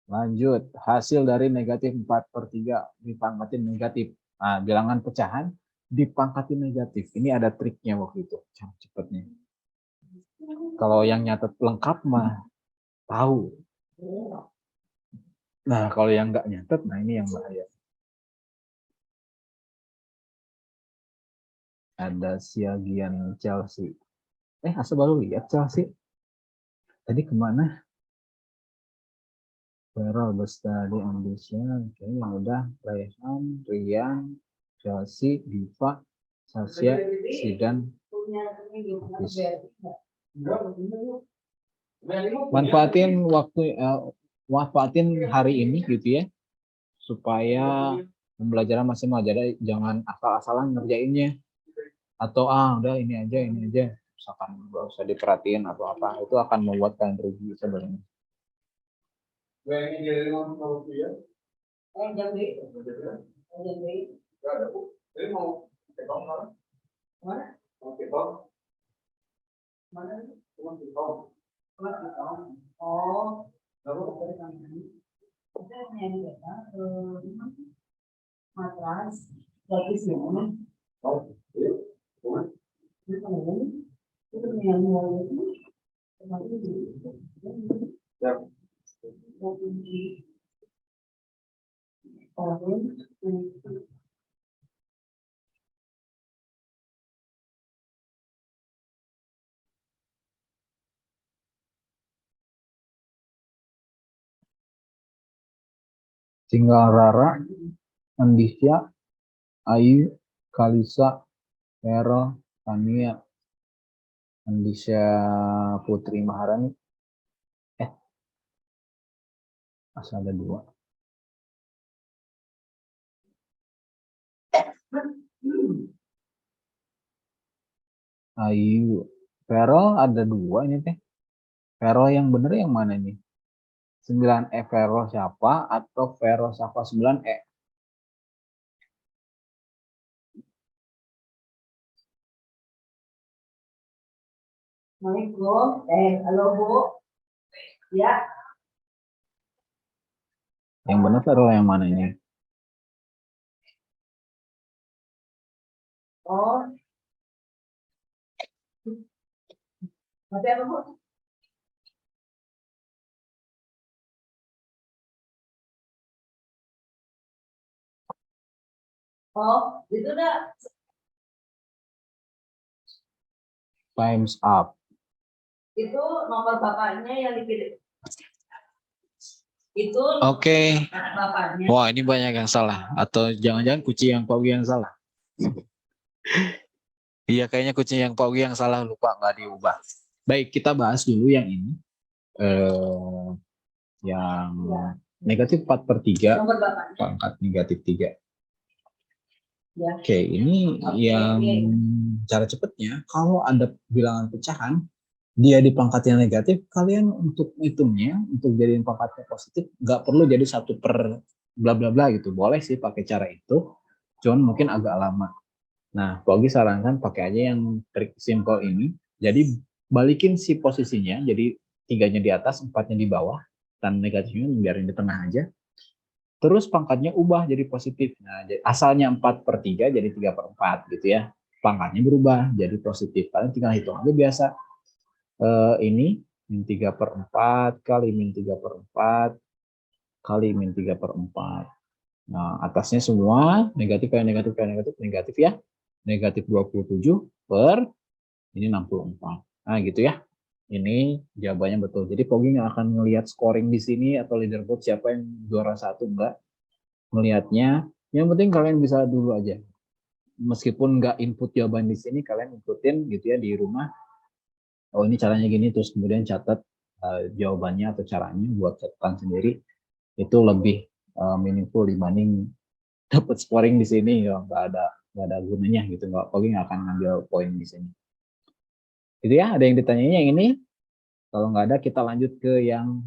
Lanjut, hasil dari negatif 4/3 dipangkatin negatif. Nah, bilangan pecahan dipangkatin negatif. Ini ada triknya waktu itu, cara cepatnya. Kalau yang nyatet lengkap mah tahu. Nah, kalau yang nggak nyatet, nah ini yang bahaya. Ada Siagian Chelsea. Asa baru lihat Chelsea. Tadi kemana? Vero, Bestari, Ambition, oke, yang udah Rehan, Rian, Chelsea, Diva, Sasya, Sidan, Hafiz. Manfaatin manfaatin hari ini gitu ya, supaya pembelajaran maksimal. Jadi jangan asal-asalan ngerjainnya, atau udah ini aja, misalkan nggak usah diperhatiin atau apa, itu akan membuat kalian rugi sebenarnya. Tinggal Rara, Andisya, Ayu, Kalisa, Vero, Tania, Andisya Putri Maharani. Asal ada 2. Ayu. Vero ada dua ini teh. Vero yang bener yang mana nih? 9E Vero siapa atau Vero Safa 9E? Assalamualaikum. Halo Bu. Ya. Yang bener Vero yang mana ini? Oh. Masih apa Bu? Oh, itu udah Times up. itu nomor bapaknya yang dipilih. Itu Oke. bapaknya. Wah, ini banyak yang salah. Atau jangan-jangan kucing yang Pak Ugi yang salah. Iya, kayaknya kucing yang Pak Ugi yang salah, lupa nggak diubah. Baik, kita bahas dulu yang ini. Yang negatif 4/3, Nomor bapaknya. pangkat negatif 3. Ya. Oke, ini Oke, yang oke. cara cepatnya, kalau ada bilangan pecahan, dia di pangkat yang negatif, kalian untuk hitungnya, untuk jadiin pangkatnya positif, nggak perlu jadi 1 per bla bla bla gitu. Boleh sih pakai cara itu, cuman mungkin agak lama. Nah, Pogi sarankan pakai aja yang trik simple ini. Jadi balikin si posisinya, jadi 3-nya di atas, 4-nya di bawah, dan negatifnya biarin di tengah aja. Terus pangkatnya ubah jadi positif. Nah, asalnya 4/3 jadi 3/4 gitu ya. Pangkatnya berubah jadi positif. Kalian tinggal hitung aja biasa. Ini min 3/4 kali min 3/4 kali min 3/4. Nah, atasnya semua negatif kayak negatif kayak negatif, negatif ya. Negatif 27 per ini 64. Nah, gitu ya. Ini jawabannya betul. Jadi Pogi nggak akan ngelihat scoring di sini atau leaderboard siapa yang juara 1, enggak. Melihatnya, yang penting kalian bisa dulu aja. Meskipun nggak input jawaban di sini, kalian ikutin gitu ya di rumah. Oh, ini caranya gini, terus kemudian catat jawabannya atau caranya buat catatan sendiri. Itu lebih meaningful dibanding dapat scoring di sini, ya nggak ada gunanya gitu. Nggak akan ngambil poin di sini. Gitu ya, ada yang ditanyanya yang ini? Kalau nggak ada, kita lanjut ke yang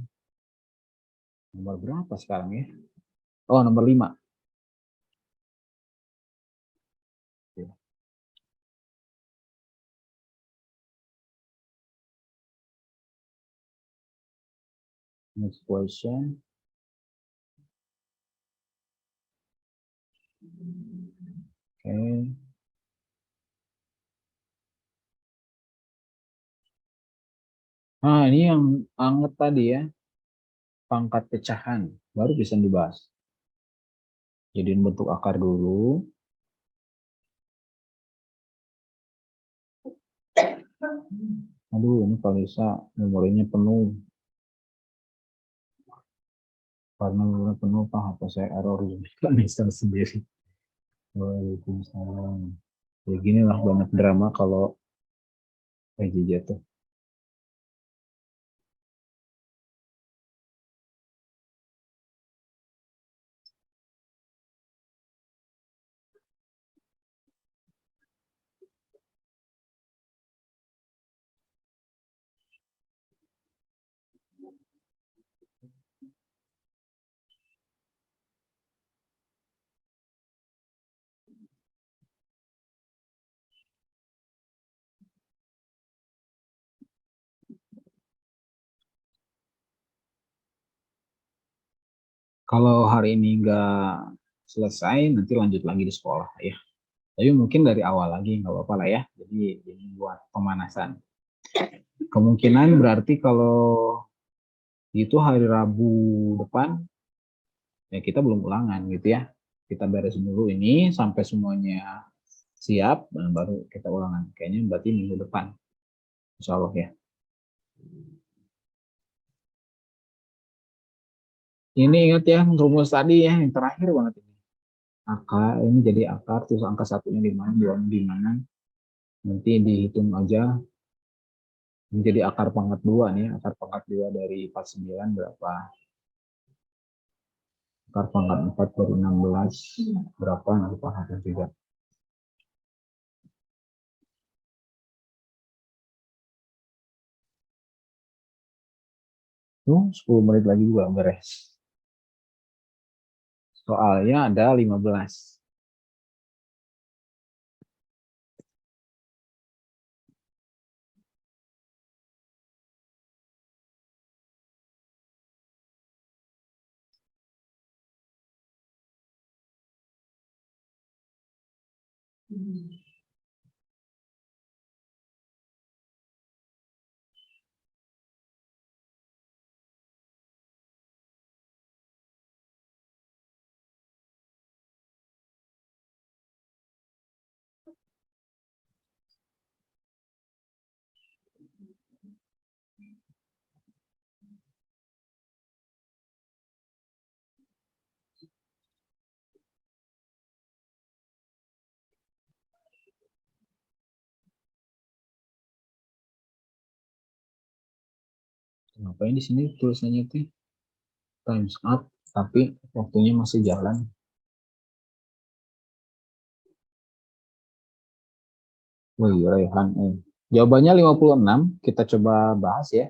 nomor berapa sekarang ya? Oh, nomor 5. Next question. Oke. Nah, ini yang anget tadi ya. Pangkat pecahan. Baru bisa dibahas. Jadiin bentuk akar dulu. Aduh, ini Kalisa memorinya penuh. Karena memorinya penuh, Pak, apa saya error juga install sendiri. Waalaikumsalam. Ya gini lah banyak drama kalau PJJ tuh. Kalau hari ini nggak selesai, nanti lanjut lagi di sekolah ya. Tapi mungkin dari awal lagi nggak apa-apa lah ya. Jadi ini buat pemanasan. Kemungkinan berarti kalau itu hari Rabu depan, ya kita belum ulangan gitu ya. Kita beres dulu ini sampai semuanya siap, dan baru kita ulangan. Kayaknya berarti minggu depan. Insya Allah ya. Ini ingat ya, rumus tadi ya, yang terakhir banget ini. Akar, ini jadi akar, terus angka 1-nya di mana, 2-nya di mana. Nanti dihitung aja. Ini jadi akar pangkat 2 nih, akar pangkat 2 dari 49 berapa? Akar pangkat 4 dari 16 berapa? Nanti pangkat juga. 10 menit lagi juga beres. Soalnya ada 15. Ngapain di sini tulisannya tuh times up, tapi waktunya masih jalan. Wih, Rehan. Jawabannya 56. Kita coba bahas ya.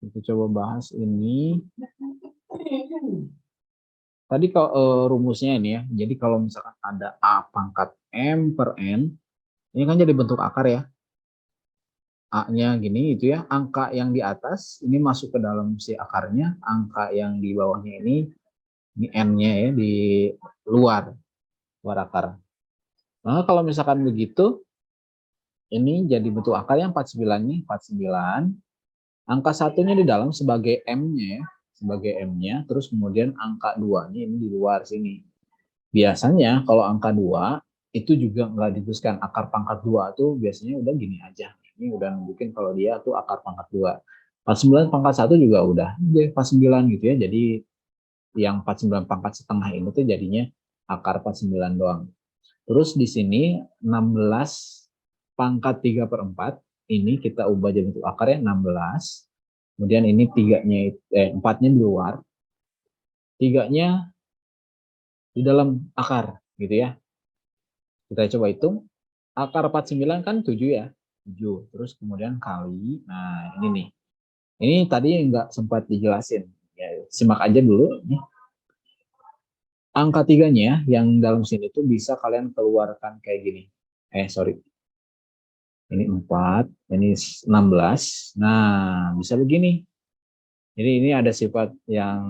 Kita coba bahas ini. Tadi kalau rumusnya ini ya. Jadi kalau misalkan ada A pangkat M per N, ini kan jadi bentuk akar ya. A-nya gini itu ya. Angka yang di atas ini masuk ke dalam si akarnya. Angka yang di bawahnya ini N-nya ya di luar akar. Nah, kalau misalkan begitu, ini jadi bentuk akar yang 49-nya, 49. Angka satunya di dalam sebagai M-nya ya. Sebagai M-nya, terus kemudian angka 2-nya ini di luar sini. Biasanya kalau angka 2 itu juga nggak dituliskan akar pangkat 2 tuh biasanya udah gini aja. Ini udah nunjukin kalau dia tuh akar pangkat 2. 49 pangkat 1 juga udah 49 gitu ya. Jadi yang 49 pangkat setengah ini tuh jadinya akar 49 doang. Terus di sini 16 pangkat 3 per 4 ini kita ubah jadi bentuk akar ya 16. Kemudian ini 4-nya di luar. 3-nya di dalam akar gitu ya. Kita coba hitung. Akar 49 kan 7 ya. 7. Terus kemudian kali. Nah ini nih. Ini tadi nggak sempat dijelasin. Ya, simak aja dulu. Nih. Angka 3-nya yang dalam sini tuh bisa kalian keluarkan kayak gini. Sorry. Ini 4. Ini 16. Nah bisa begini. Jadi ini ada sifat yang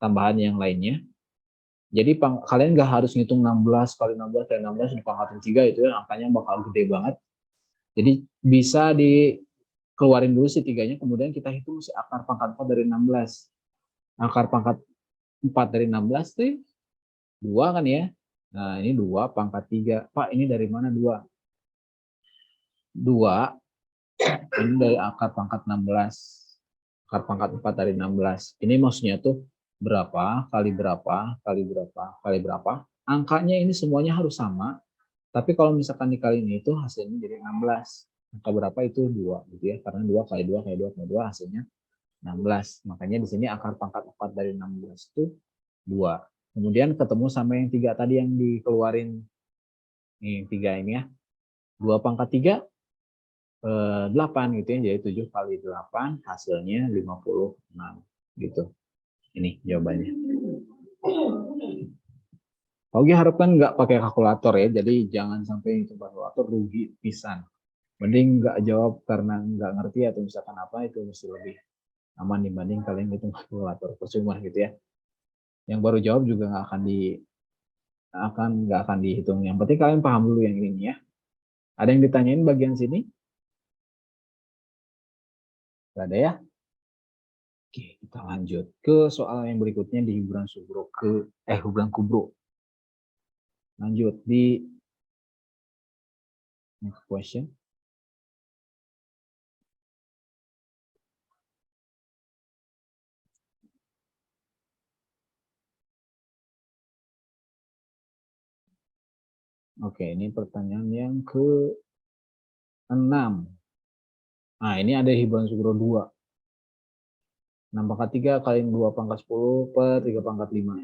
tambahan yang lainnya. Jadi kalian nggak harus ngitung 16 kali 16 kali 16 dipangkatin 3 itu ya, angkanya bakal gede banget. Jadi bisa dikeluarin dulu si 3-nya, kemudian kita hitung si akar pangkat 4 dari 16. Akar pangkat 4 dari 16 itu 2 kan ya. Nah ini 2 pangkat 3. Pak ini dari mana 2? 2 ini dari akar pangkat 16. Akar pangkat 4 dari 16. Ini maksudnya tuh berapa kali berapa kali berapa kali berapa. Angkanya ini semuanya harus sama. Tapi kalau misalkan dikali ini itu hasilnya jadi 16. Angka berapa itu 2 gitu ya. Karena 2 kali 2 kali 2 kali 2 hasilnya 16. Makanya di sini akar pangkat 4 dari 16 itu 2. Kemudian ketemu sama yang 3 tadi yang dikeluarin. Ini 3 ini ya. 2 pangkat 3 8 gitu ya. Jadi 7 kali 8 hasilnya 56 gitu. Ini jawabannya. Oke, harapkan nggak pakai kalkulator ya. Jadi jangan sampai itu kalkulator rugi pisan. Mending nggak jawab karena nggak ngerti atau misalkan apa, itu mesti lebih aman dibanding kalian hitung kalkulator. Percuma gitu ya. Yang baru jawab juga nggak akan dihitung. Yang penting kalian paham dulu yang ini ya. Ada yang ditanyain bagian sini? Nggak ada ya? Oke, kita lanjut ke soal yang berikutnya di Hubran Kubro. Lanjut di next question. Oke, ini pertanyaan yang ke-6. Nah, ini ada Hibran Sugro 2. 6 pangkat 3 kali 2 pangkat 10 per 3 pangkat 5.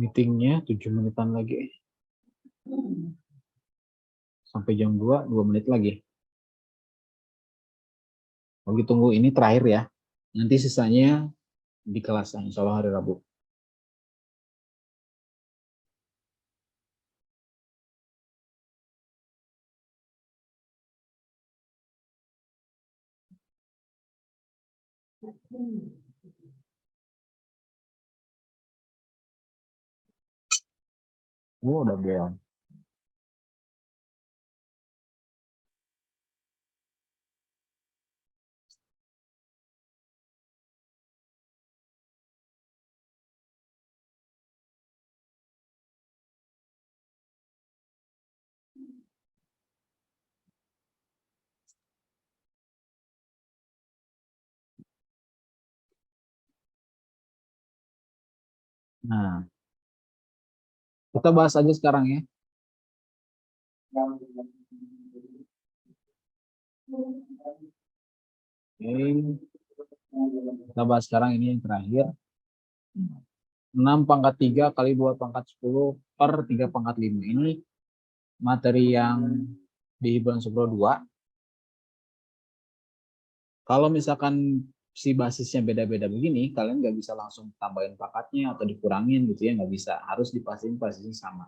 Meetingnya 7 menitan lagi. Sampai jam 2 menit lagi. Oke, tunggu ini terakhir ya. Nanti sisanya di kelas, insya Allah hari Rabu. Udah bel. Nah, kita bahas aja sekarang ya. Oke, kita bahas sekarang ini yang terakhir. 6 pangkat 3 kali 2 pangkat 10 per 3 pangkat 5. Ini materi yang di Himpunan Subro 2. Kalau misalkan si basisnya beda-beda begini, kalian nggak bisa langsung tambahin pangkatnya atau dikurangin gitu ya, nggak bisa. Harus dipastiin basisnya sama.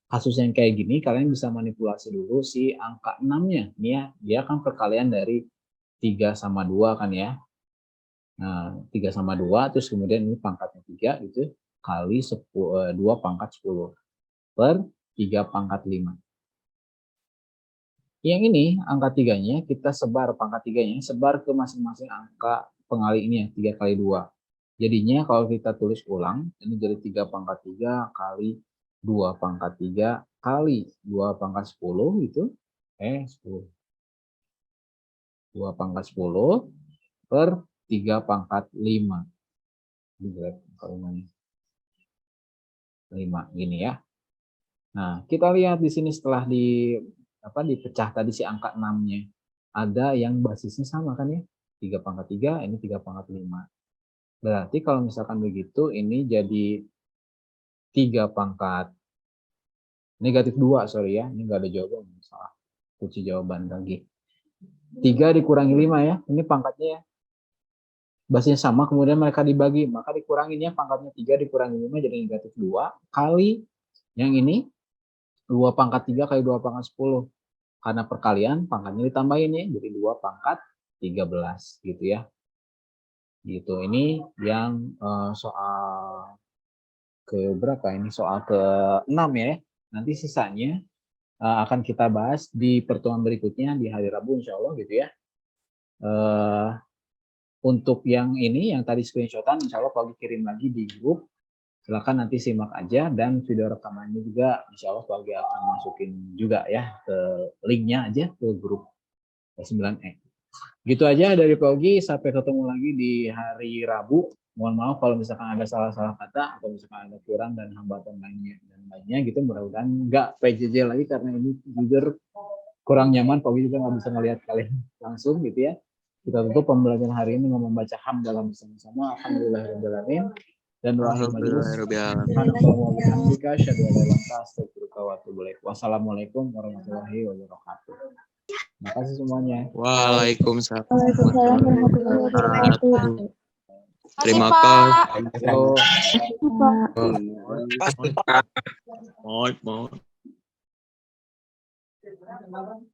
Kasus yang kayak gini, kalian bisa manipulasi dulu si angka 6-nya. Nih ya, dia kan perkalian dari 3 sama 2 kan ya. Nah, 3 sama 2, terus kemudian ini pangkatnya 3 gitu, kali 2 pangkat 10 per 3 pangkat 5. Yang ini, angka 3-nya, kita sebar pangkat 3-nya, sebar ke masing-masing angka pengali ini ya, 3 kali 2. Jadinya kalau kita tulis ulang, ini jadi 3 pangkat 3 kali 2 pangkat 3 kali 2 pangkat 10 gitu. 10. 2 pangkat 10 per 3 pangkat 5. Ini jelek kalau 5 gini ya. Nah, kita lihat di sini setelah dipecah tadi si angka 6-nya. Ada yang basisnya sama kan ya? 3 pangkat 3, ini 3 pangkat 5. Berarti kalau misalkan begitu, ini jadi 3 pangkat negatif 2, sorry ya. Ini nggak ada jawaban, salah. Kunci jawaban lagi. 3 dikurangi 5 ya. Ini pangkatnya ya. Basisnya sama, kemudian mereka dibagi. Maka dikuranginnya pangkatnya 3 dikurangi 5 jadi negatif 2. Kali yang ini 2 pangkat 3 kali 2 pangkat 10. Karena perkalian, pangkatnya ditambahin ya. Jadi 2 pangkat 13 gitu ya. Gitu. Ini yang soal ke berapa ini? Soal ke-6 ya. Nanti sisanya akan kita bahas di pertemuan berikutnya di hari Rabu insya Allah gitu ya. Untuk yang ini, yang tadi screenshotan, insya Allah kalau kirim lagi di grup, silakan nanti simak aja, dan video rekamannya juga insya Allah Pak akan masukin juga ya ke linknya aja ke grup 9E. Gitu aja dari Pak Ogi, sampai ketemu lagi di hari Rabu. Mohon maaf kalau misalkan ada salah-salah kata atau misalkan ada kurang dan hambatan lainnya gitu, mudah-mudahan nggak PJJ lagi karena ini jujur kurang nyaman. Pak Ogi juga nggak bisa ngelihat kalian langsung gitu ya. Kita tutup pembelajaran hari ini dengan membaca hamd dalam bersama-sama. Alhamdulillahirobbilalamin. Dan wassalamualaikum warahmatullahi wabarakatuh. Terima kasih semuanya. Waalaikumsalam. Terima Terima kasih.